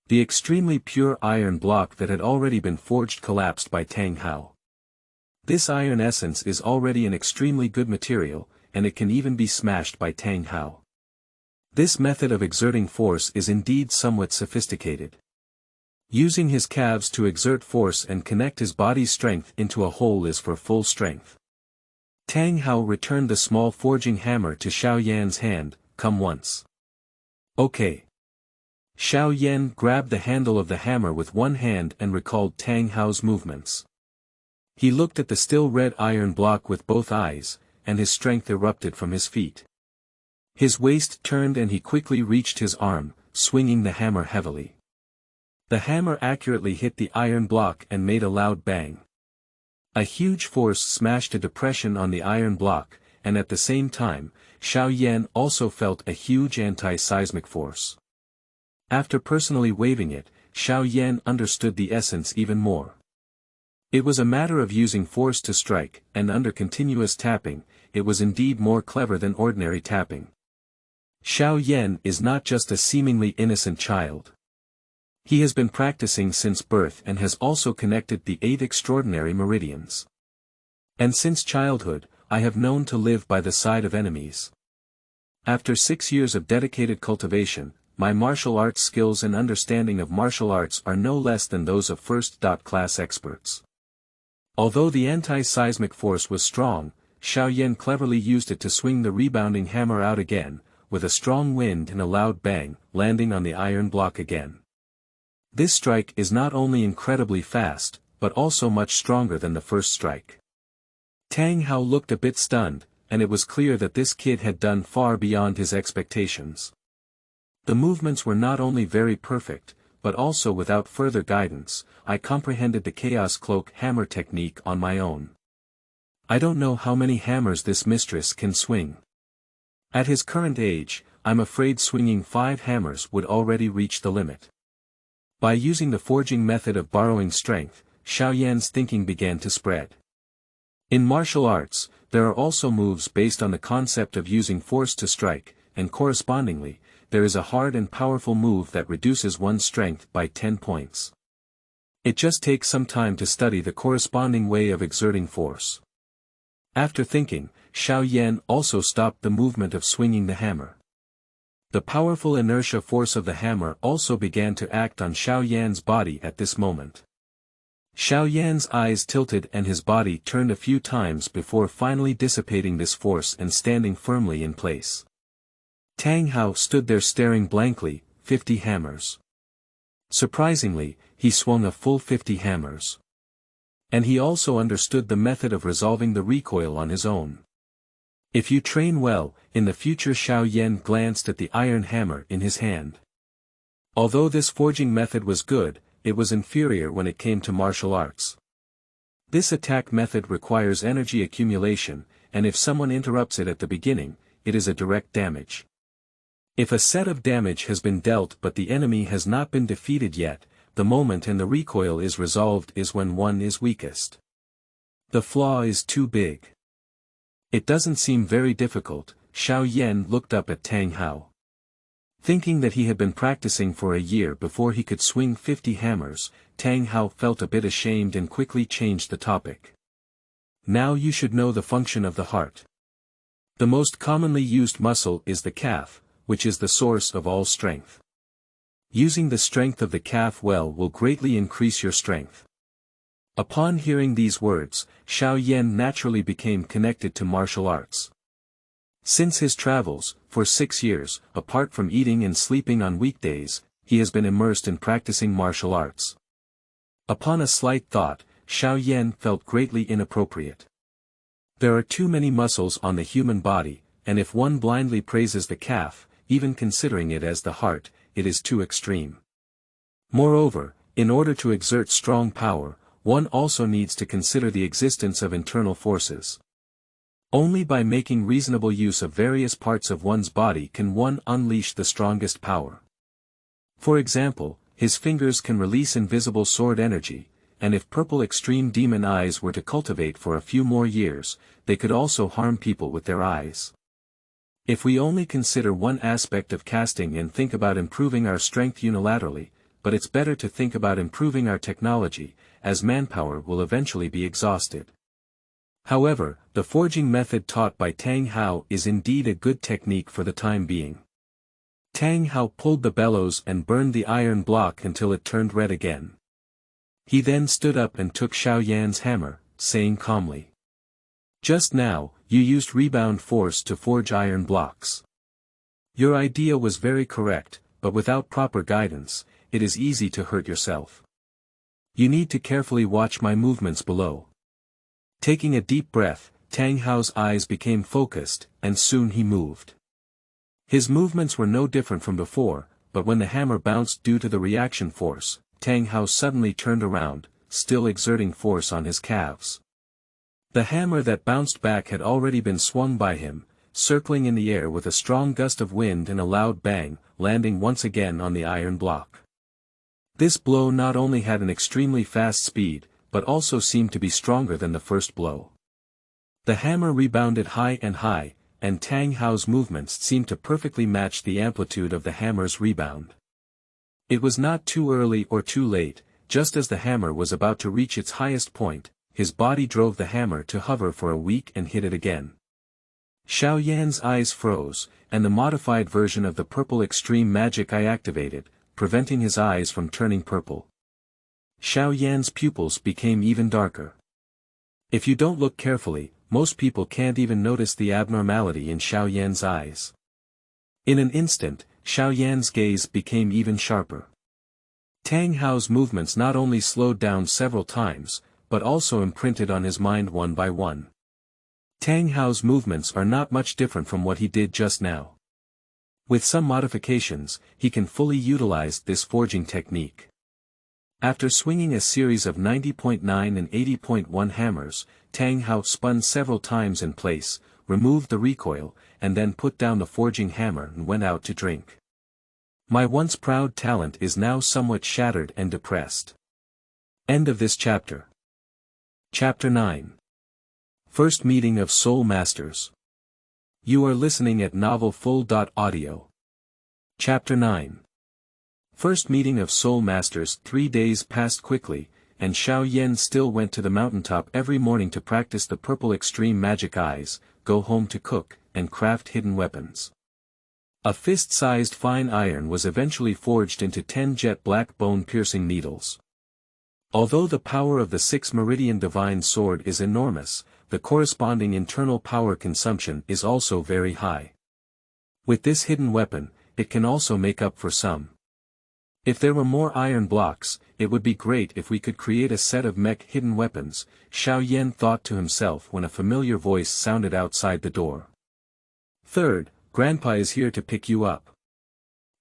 Speaker 1: The extremely pure iron block that had already been forged collapsed by Tang Hao. This iron essence is already an extremely good material, and it can even be smashed by Tang Hao. This method of exerting force is indeed somewhat sophisticated. Using his calves to exert force and connect his body's strength into a whole is for full strength. Tang Hao returned the small forging hammer to Xiao Yan's hand, "Come once." "Okay." Xiao Yan grabbed the handle of the hammer with one hand and recalled Tang Hao's movements. He looked at the still red iron block with both eyes, and his strength erupted from his feet. His waist turned and he quickly reached his arm, swinging the hammer heavily. The hammer accurately hit the iron block and made a loud bang. A huge force smashed a depression on the iron block, and at the same time, Xiao Yan also felt a huge anti-seismic force. After personally waving it, Xiao Yan understood the essence even more. It was a matter of using force to strike, and under continuous tapping, it was indeed more clever than ordinary tapping. Xiao Yan is not just a seemingly innocent child. He has been practicing since birth and has also connected the 8 extraordinary meridians. And since childhood, I have known to live by the side of enemies. After 6 years of dedicated cultivation, my martial arts skills and understanding of martial arts are no less than those of first-class experts. Although the anti-seismic force was strong, Xiao Yan cleverly used it to swing the rebounding hammer out again, with a strong wind and a loud bang, landing on the iron block again. This strike is not only incredibly fast, but also much stronger than the first strike. Tang Hao looked a bit stunned, and it was clear that this kid had done far beyond his expectations. The movements were not only very perfect, but also without further guidance, I comprehended the Chaos Cloak hammer technique on my own. I don't know how many hammers this mistress can swing. At his current age, I'm afraid swinging 5 hammers would already reach the limit. By using the forging method of borrowing strength, Xiao Yan's thinking began to spread. In martial arts, there are also moves based on the concept of using force to strike, and correspondingly, there is a hard and powerful move that reduces one's strength by 10 points. It just takes some time to study the corresponding way of exerting force. After thinking, Xiao Yan also stopped the movement of swinging the hammer. The powerful inertia force of the hammer also began to act on Xiao Yan's body at this moment. Xiao Yan's eyes tilted and his body turned a few times before finally dissipating this force and standing firmly in place. Tang Hao stood there staring blankly, 50 hammers. Surprisingly, he swung a full 50 hammers. And he also understood the method of resolving the recoil on his own. If you train well, in the future Xiao Yan glanced at the iron hammer in his hand. Although this forging method was good, it was inferior when it came to martial arts. This attack method requires energy accumulation, and if someone interrupts it at the beginning, it is a direct damage. If a set of damage has been dealt but the enemy has not been defeated yet, the moment and the recoil is resolved is when one is weakest. The flaw is too big. It doesn't seem very difficult. Xiao Yan looked up at Tang Hao. Thinking that he had been practicing for a year before he could swing 50 hammers, Tang Hao felt a bit ashamed and quickly changed the topic. Now you should know the function of the heart. The most commonly used muscle is the calf, which is the source of all strength. Using the strength of the calf well will greatly increase your strength. Upon hearing these words, Xiao Yan naturally became connected to martial arts. Since his travels, for 6 years, apart from eating and sleeping on weekdays, he has been immersed in practicing martial arts. Upon a slight thought, Xiao Yan felt greatly inappropriate. There are too many muscles on the human body, and if one blindly praises the calf, even considering it as the heart, it is too extreme. Moreover, in order to exert strong power, one also needs to consider the existence of internal forces. Only by making reasonable use of various parts of one's body can one unleash the strongest power. For example, his fingers can release invisible sword energy, and if purple extreme demon eyes were to cultivate for a few more years, they could also harm people with their eyes. If we only consider one aspect of casting and think about improving our strength unilaterally, but it's better to think about improving our technology, as manpower will eventually be exhausted. However, the forging method taught by Tang Hao is indeed a good technique for the time being. Tang Hao pulled the bellows and burned the iron block until it turned red again. He then stood up and took Xiao Yan's hammer, saying calmly, "Just now, you used rebound force to forge iron blocks. Your idea was very correct, but without proper guidance, it is easy to hurt yourself. You need to carefully watch my movements below." Taking a deep breath, Tang Hao's eyes became focused, and soon he moved. His movements were no different from before, but when the hammer bounced due to the reaction force, Tang Hao suddenly turned around, still exerting force on his calves. The hammer that bounced back had already been swung by him, circling in the air with a strong gust of wind and a loud bang, landing once again on the iron block. This blow not only had an extremely fast speed, but also seemed to be stronger than the first blow. The hammer rebounded high, and Tang Hao's movements seemed to perfectly match the amplitude of the hammer's rebound. It was not too early or too late. Just as the hammer was about to reach its highest point, his body drove the hammer to hover for a week and hit it again. Xiao Yan's eyes froze, and the modified version of the purple extreme magic I activated, preventing his eyes from turning purple. Xiao Yan's pupils became even darker. If you don't look carefully, most people can't even notice the abnormality in Xiao Yan's eyes. In an instant, Xiao Yan's gaze became even sharper. Tang Hao's movements not only slowed down several times, but also imprinted on his mind one by one. Tang Hao's movements are not much different from what he did just now. With some modifications, he can fully utilize this forging technique. After swinging a series of 90.9 and 80.1 hammers, Tang Hao spun several times in place, removed the recoil, and then put down the forging hammer and went out to drink. My once proud talent is now somewhat shattered and depressed. End of this chapter. Chapter 9. First Meeting of Soul Masters. You are listening at novelfull.audio. Chapter 9. First Meeting of Soul Masters. 3 days passed quickly, and Xiao Yan still went to the mountaintop every morning to practice the purple extreme magic eyes, go home to cook, and craft hidden weapons. A fist-sized fine iron was eventually forged into 10 jet black bone-piercing needles. Although the power of the 6 Meridian Divine Sword is enormous, the corresponding internal power consumption is also very high. With this hidden weapon, it can also make up for some. If there were more iron blocks, it would be great if we could create a set of mech hidden weapons, Xiao Yan thought to himself when a familiar voice sounded outside the door. Third, Grandpa is here to pick you up.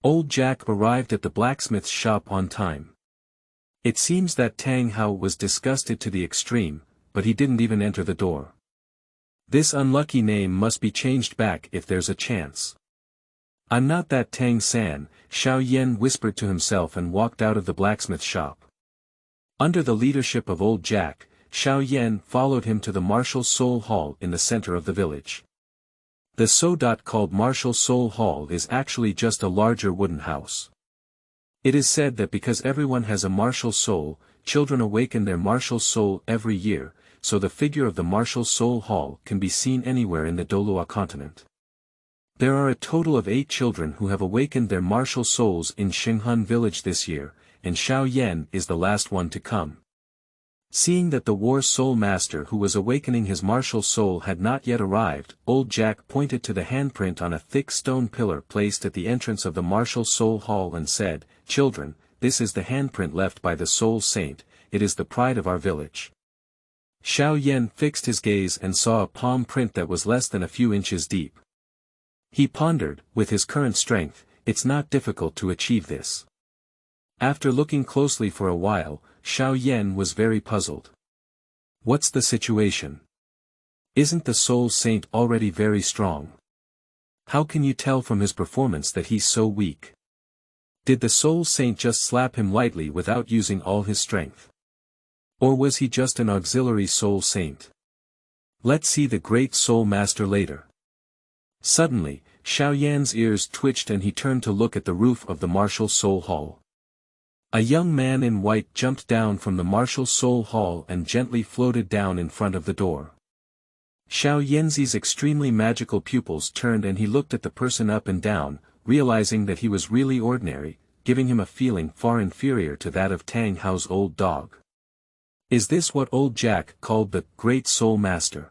Speaker 1: Old Jack arrived at the blacksmith's shop on time. It seems that Tang Hao was disgusted to the extreme, but he didn't even enter the door. This unlucky name must be changed back if there's a chance. I'm not that Tang San, Xiao Yan whispered to himself and walked out of the blacksmith shop. Under the leadership of Old Jack, Xiao Yan followed him to the Martial Soul Hall in the center of the village. The so-called Martial Soul Hall is actually just a larger wooden house. It is said that because everyone has a martial soul, children awaken their martial soul every year, so the figure of the Martial Soul Hall can be seen anywhere in the Douluo continent. There are a total of 8 children who have awakened their martial souls in Xinghun village this year, and Xiao Yan is the last one to come. Seeing that the War Soul Master who was awakening his martial soul had not yet arrived, Old Jack pointed to the handprint on a thick stone pillar placed at the entrance of the Martial Soul Hall and said, "Children, this is the handprint left by the Soul Saint, it is the pride of our village." Xiao Yan fixed his gaze and saw a palm print that was less than a few inches deep. He pondered, with his current strength, it's not difficult to achieve this. After looking closely for a while, Xiao Yan was very puzzled. What's the situation? Isn't the Soul Saint already very strong? How can you tell from his performance that he's so weak? Did the Soul Saint just slap him lightly without using all his strength? Or was he just an auxiliary Soul Saint? Let's see the Great Soul Master later. Suddenly, Xiao Yan's ears twitched and he turned to look at the roof of the Martial Soul Hall. A young man in white jumped down from the Martial Soul Hall and gently floated down in front of the door. Xiao Yan's extremely magical pupils turned and he looked at the person up and down, realizing that he was really ordinary, giving him a feeling far inferior to that of Tang Hao's old dog. Is this what Old Jack called the Great Soul Master?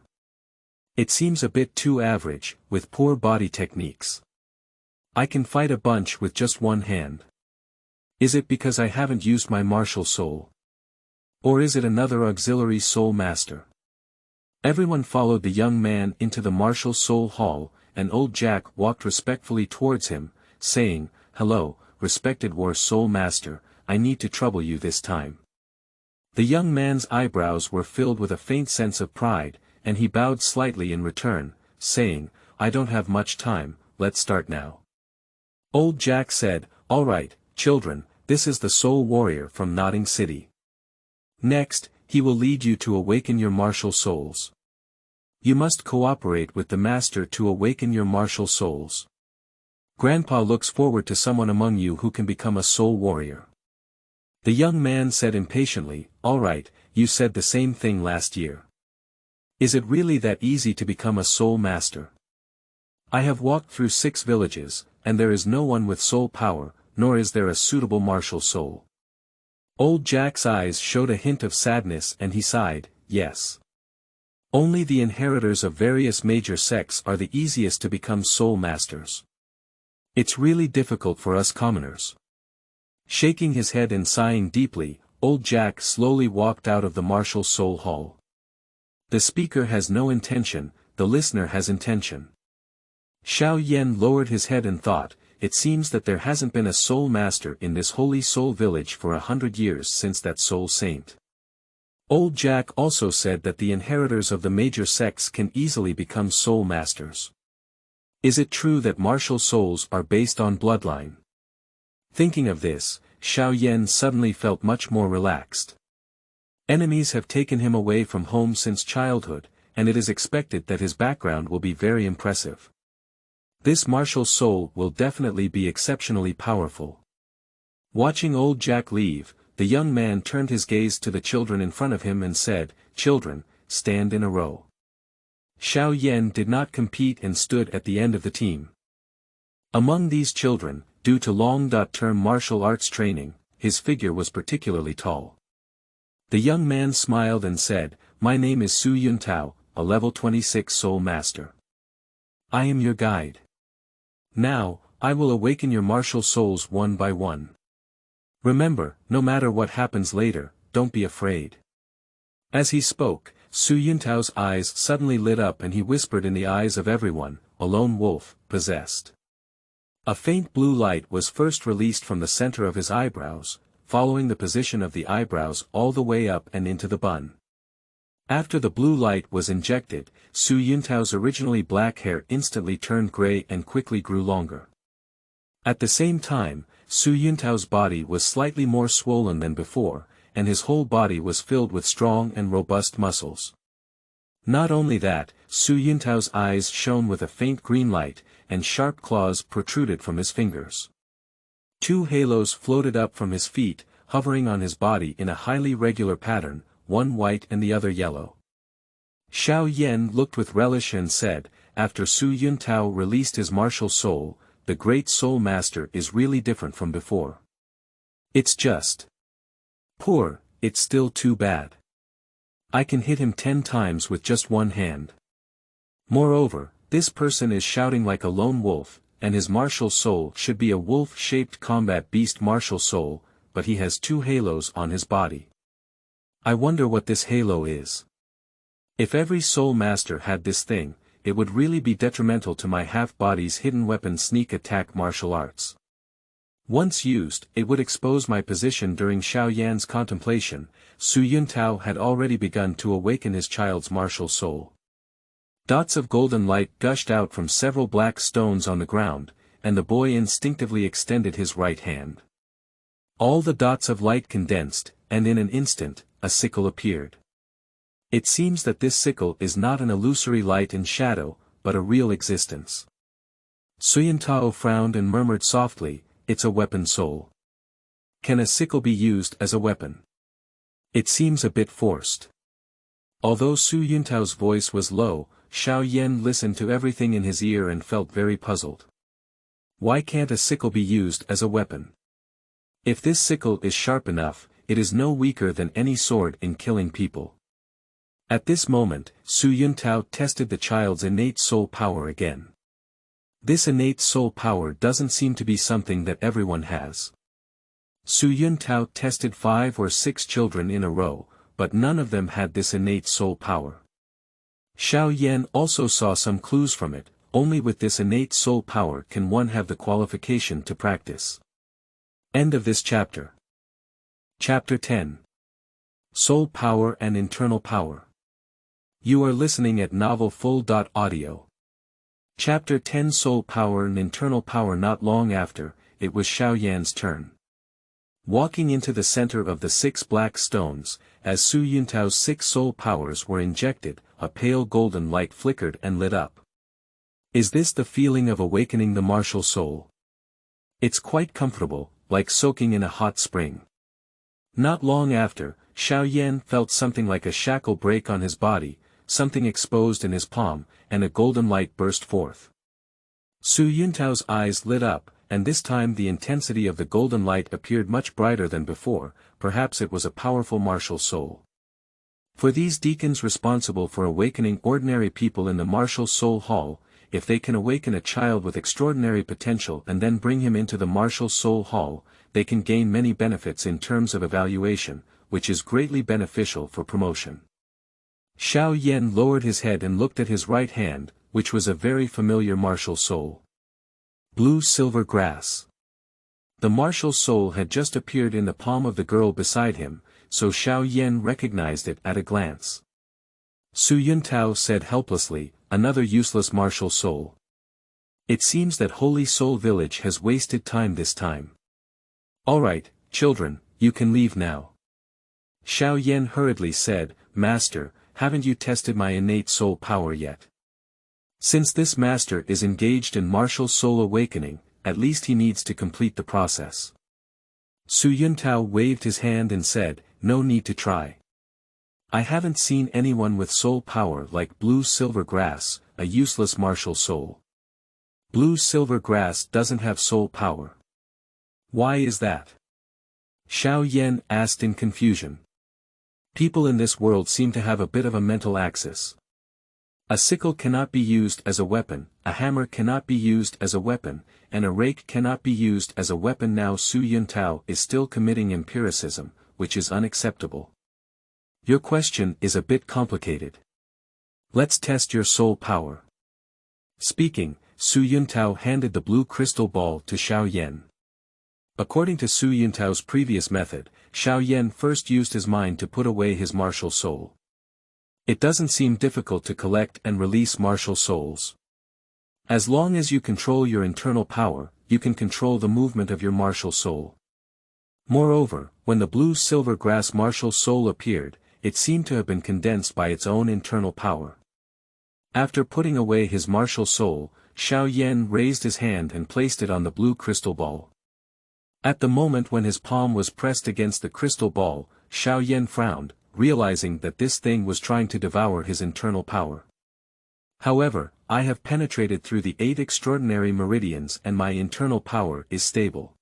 Speaker 1: It seems a bit too average, with poor body techniques. I can fight a bunch with just one hand. Is it because I haven't used my martial soul? Or is it another auxiliary soul master? Everyone followed the young man into the Martial Soul Hall, and Old Jack walked respectfully towards him, saying, "Hello, respected War Soul Master, I need to trouble you this time." The young man's eyebrows were filled with a faint sense of pride, and he bowed slightly in return, saying, "I don't have much time, let's start now." Old Jack said, "All right, children, this is the Soul Warrior from Nodding City. Next, he will lead you to awaken your martial souls. You must cooperate with the Master to awaken your martial souls. Grandpa looks forward to someone among you who can become a Soul Warrior." The young man said impatiently, "All right, you said the same thing last year. Is it really that easy to become a Soul Master? I have walked through 6 villages, and there is no one with soul power, nor is there a suitable martial soul." Old Jack's eyes showed a hint of sadness and he sighed, "Yes. Only the inheritors of various major sects are the easiest to become soul masters. It's really difficult for us commoners." Shaking his head and sighing deeply, Old Jack slowly walked out of the Martial Soul Hall. The speaker has no intention, the listener has intention. Xiao Yan lowered his head and thought, it seems that there hasn't been a soul master in this holy soul village for 100 years since that soul saint. Old Jack also said that the inheritors of the major sects can easily become soul masters. Is it true that martial souls are based on bloodline? Thinking of this, Xiao Yan suddenly felt much more relaxed. Enemies have taken him away from home since childhood, and it is expected that his background will be very impressive. This martial soul will definitely be exceptionally powerful. Watching old Jack leave, the young man turned his gaze to the children in front of him and said, "Children, stand in a row." Xiao Yan did not compete and stood at the end of the team. Among these children, due to long-term martial arts training, his figure was particularly tall. The young man smiled and said, "My name is Su Yuntao, a level 26 soul master. I am your guide. Now, I will awaken your martial souls one by one. Remember, no matter what happens later, don't be afraid." As he spoke, Su Yuntao's eyes suddenly lit up and he whispered in the eyes of everyone, "A lone wolf, possessed." A faint blue light was first released from the center of his eyebrows, following the position of the eyebrows all the way up and into the bun. After the blue light was injected, Su Yuntao's originally black hair instantly turned gray and quickly grew longer. At the same time, Su Yuntao's body was slightly more swollen than before, and his whole body was filled with strong and robust muscles. Not only that, Su Yuntao's eyes shone with a faint green light, and sharp claws protruded from his fingers. Two halos floated up from his feet, hovering on his body in a highly regular pattern, one white and the other yellow. Xiao Yan looked with relish and said, after Su Yuntao released his martial soul, "The great soul master is really different from before. It's just poor, it's still too bad. I can hit him 10 times with just one hand. Moreover, this person is shouting like a lone wolf, and his martial soul should be a wolf-shaped combat beast martial soul, but he has 2 halos on his body. I wonder what this halo is. If every soul master had this thing, it would really be detrimental to my half-body's hidden weapon sneak attack martial arts. Once used, it would expose my position." During Xiao Yan's contemplation, Su Yuntao had already begun to awaken his child's martial soul. Dots of golden light gushed out from several black stones on the ground, and the boy instinctively extended his right hand. All the dots of light condensed, and in an instant, a sickle appeared. It seems that this sickle is not an illusory light and shadow, but a real existence. Su Yuntao frowned and murmured softly, "It's a weapon soul. Can a sickle be used as a weapon? It seems a bit forced." Although Su Yuntao's voice was low, Xiao Yan listened to everything in his ear and felt very puzzled. Why can't a sickle be used as a weapon? If this sickle is sharp enough, it is no weaker than any sword in killing people. At this moment, Su Yuntao tested the child's innate soul power again. This innate soul power doesn't seem to be something that everyone has. Su Yuntao tested 5 or 6 children in a row, but none of them had this innate soul power. Xiao Yan also saw some clues from it, only with this innate soul power can one have the qualification to practice. End of this chapter. Chapter 10. Soul Power and Internal Power. You are listening at novelfull.audio. Chapter 10 Soul Power and Internal Power. Not long after, it was Xiao Yan's turn. Walking into the center of the 6 black stones, as Su Yuntao's 6 soul powers were injected, a pale golden light flickered and lit up. Is this the feeling of awakening the martial soul? It's quite comfortable, like soaking in a hot spring. Not long after, Xiao Yan felt something like a shackle break on his body, something exposed in his palm, and a golden light burst forth. Su Yuntao's eyes lit up, and this time the intensity of the golden light appeared much brighter than before. Perhaps it was a powerful martial soul. For these deacons responsible for awakening ordinary people in the martial soul hall, if they can awaken a child with extraordinary potential and then bring him into the martial soul hall, they can gain many benefits in terms of evaluation, which is greatly beneficial for promotion. Xiao Yan lowered his head and looked at his right hand, which was a very familiar martial soul. Blue-silver grass. The martial soul had just appeared in the palm of the girl beside him, so Xiao Yan recognized it at a glance. Su Yuntao said helplessly, "Another useless martial soul. It seems that Holy Soul Village has wasted time this time. Alright, children, you can leave now." Xiao Yan hurriedly said, "Master, haven't you tested my innate soul power yet? Since this master is engaged in martial soul awakening, at least he needs to complete the process. Su Yuntao waved his hand and said, no need to try. I haven't seen anyone with soul power like blue silver grass, a useless martial soul. Blue silver grass doesn't have soul power. Why is that? Xiao Yan asked in confusion. People in this world seem to have a bit of a mental axis. A sickle cannot be used as a weapon, a hammer cannot be used as a weapon, and a rake cannot be used as a weapon. Now Su Yuntao is still committing empiricism, which is unacceptable. Your question is a bit complicated. Let's test your soul power. Speaking, Su Yuntao handed the blue crystal ball to Xiao Yan. According to Su Yuntao's previous method, Xiao Yan first used his mind to put away his martial soul. It doesn't seem difficult to collect and release martial souls. As long as you control your internal power, you can control the movement of your martial soul. Moreover, when the blue-silver grass martial soul appeared, it seemed to have been condensed by its own internal power. After putting away his martial soul, Xiao Yan raised his hand and placed it on the blue crystal ball. At the moment when his palm was pressed against the crystal ball, Xiao Yan frowned, realizing that this thing was trying to devour his internal power. However, I have penetrated through the 8 extraordinary meridians and my internal power is stable.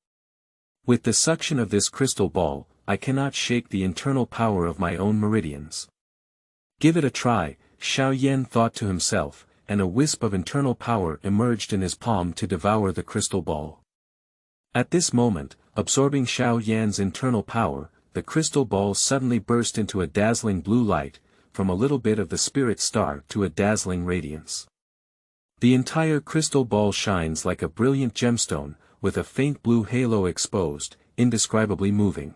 Speaker 1: With the suction of this crystal ball, I cannot shake the internal power of my own meridians. Give it a try, Xiao Yan thought to himself, and a wisp of internal power emerged in his palm to devour the crystal ball. At this moment, absorbing Xiao Yan's internal power, the crystal ball suddenly burst into a dazzling blue light, from a little bit of the spirit star to a dazzling radiance. The entire crystal ball shines like a brilliant gemstone, with a faint blue halo exposed, indescribably moving.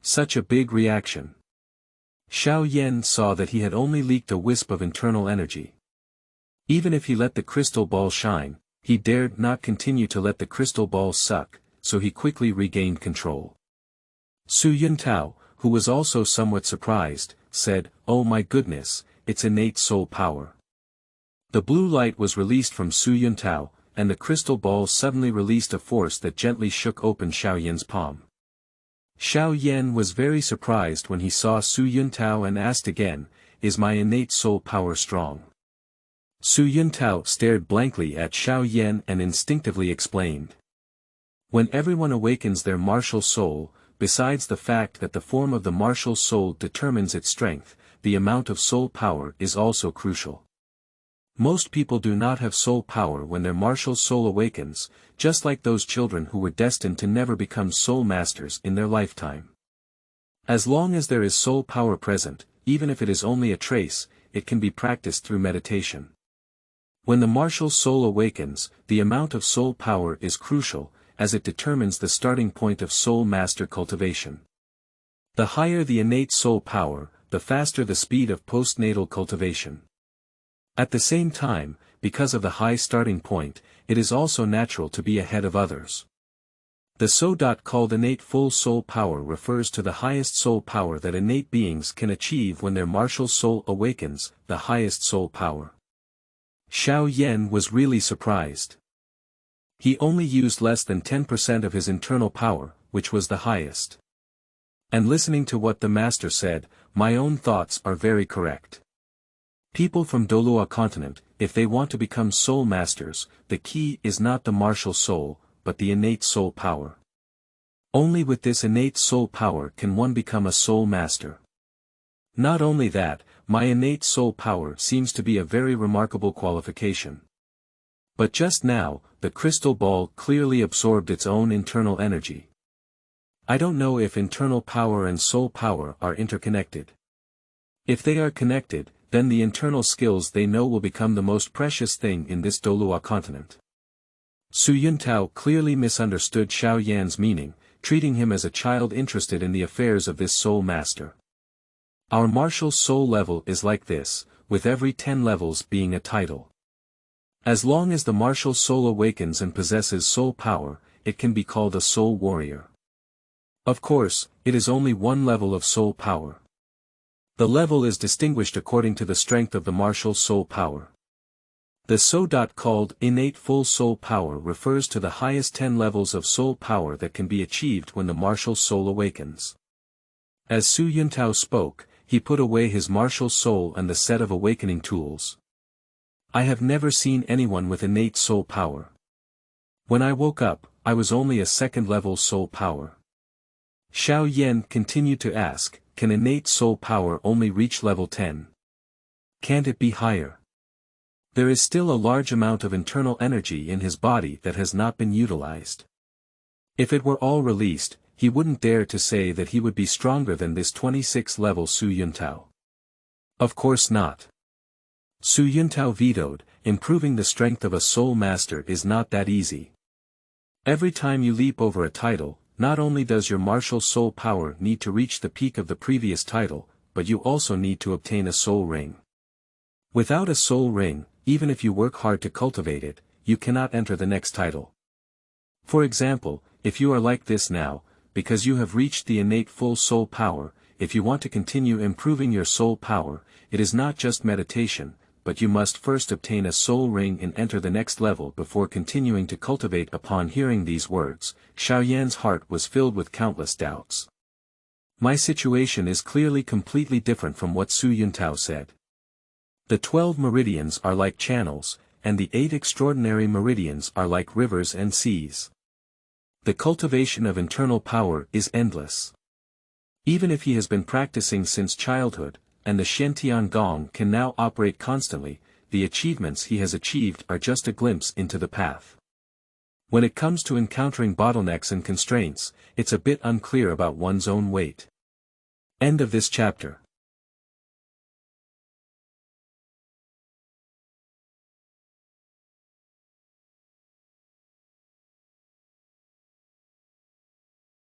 Speaker 1: Such a big reaction. Xiao Yan saw that he had only leaked a wisp of internal energy. Even if he let the crystal ball shine, he dared not continue to let the crystal ball suck, so he quickly regained control. Su Yuntao, who was also somewhat surprised, said, "Oh my goodness, it's innate soul power." The blue light was released from Su Yuntao, and the crystal ball suddenly released a force that gently shook open Xiao Yan's palm. Xiao Yan was very surprised when he saw Su Yuntao and asked again, "Is my innate soul power strong?" Su Yuntao stared blankly at Xiao Yan and instinctively explained. When everyone awakens their martial soul, besides the fact that the form of the martial soul determines its strength, the amount of soul power is also crucial. Most people do not have soul power when their martial soul awakens, just like those children who were destined to never become soul masters in their lifetime. As long as there is soul power present, even if it is only a trace, it can be practiced through meditation. When the martial soul awakens, the amount of soul power is crucial, as it determines the starting point of soul master cultivation. The higher the innate soul power, the faster the speed of postnatal cultivation. At the same time, because of the high starting point, it is also natural to be ahead of others. The called innate full soul power refers to the highest soul power that innate beings can achieve when their martial soul awakens, the highest soul power. Xiao Yan was really surprised. He only used less than 10% of his internal power, which was the highest. And listening to what the master said, my own thoughts are very correct. People from Douluo continent, if they want to become soul masters, the key is not the martial soul, but the innate soul power. Only with this innate soul power can one become a soul master. Not only that, my innate soul power seems to be a very remarkable qualification. But just now, the crystal ball clearly absorbed its own internal energy. I don't know if internal power and soul power are interconnected. If they are connected, then the internal skills they know will become the most precious thing in this Douluo continent. Su Yuntao clearly misunderstood Xiao Yan's meaning, treating him as a child interested in the affairs of this soul master. Our martial soul level is like this, with every 10 levels being a title. As long as the martial soul awakens and possesses soul power, it can be called a soul warrior. Of course, it is only one level of soul power. The level is distinguished according to the strength of the martial soul power. The so-called innate full soul power refers to the highest 10 levels of soul power that can be achieved when the martial soul awakens. As Su Yuntao spoke, he put away his martial soul and the set of awakening tools. I have never seen anyone with innate soul power. When I woke up, I was only a second-level soul power. Xiao Yan continued to ask, can innate soul power only reach level 10? Can't it be higher? There is still a large amount of internal energy in his body that has not been utilized. If it were all released, he wouldn't dare to say that he would be stronger than this 26th-level Su Yuntao. Of course not. Su Yuntao vetoed, improving the strength of a soul master is not that easy. Every time you leap over a title, not only does your martial soul power need to reach the peak of the previous title, but you also need to obtain a soul ring. Without a soul ring, even if you work hard to cultivate it, you cannot enter the next title. For example, if you are like this now, because you have reached the innate full soul power, if you want to continue improving your soul power, it is not just meditation, but you must first obtain a soul ring and enter the next level before continuing to cultivate. Upon hearing these words, Xiao Yan's heart was filled with countless doubts. My situation is clearly completely different from what Su Yuntao said. The 12 meridians are like channels, and the 8 extraordinary meridians are like rivers and seas. The cultivation of internal power is endless. Even if he has been practicing since childhood, and the Xiantian Gong can now operate constantly, the achievements he has achieved are just a glimpse into the path. When it comes to encountering bottlenecks and constraints, it's a bit unclear about one's own weight. End of this chapter.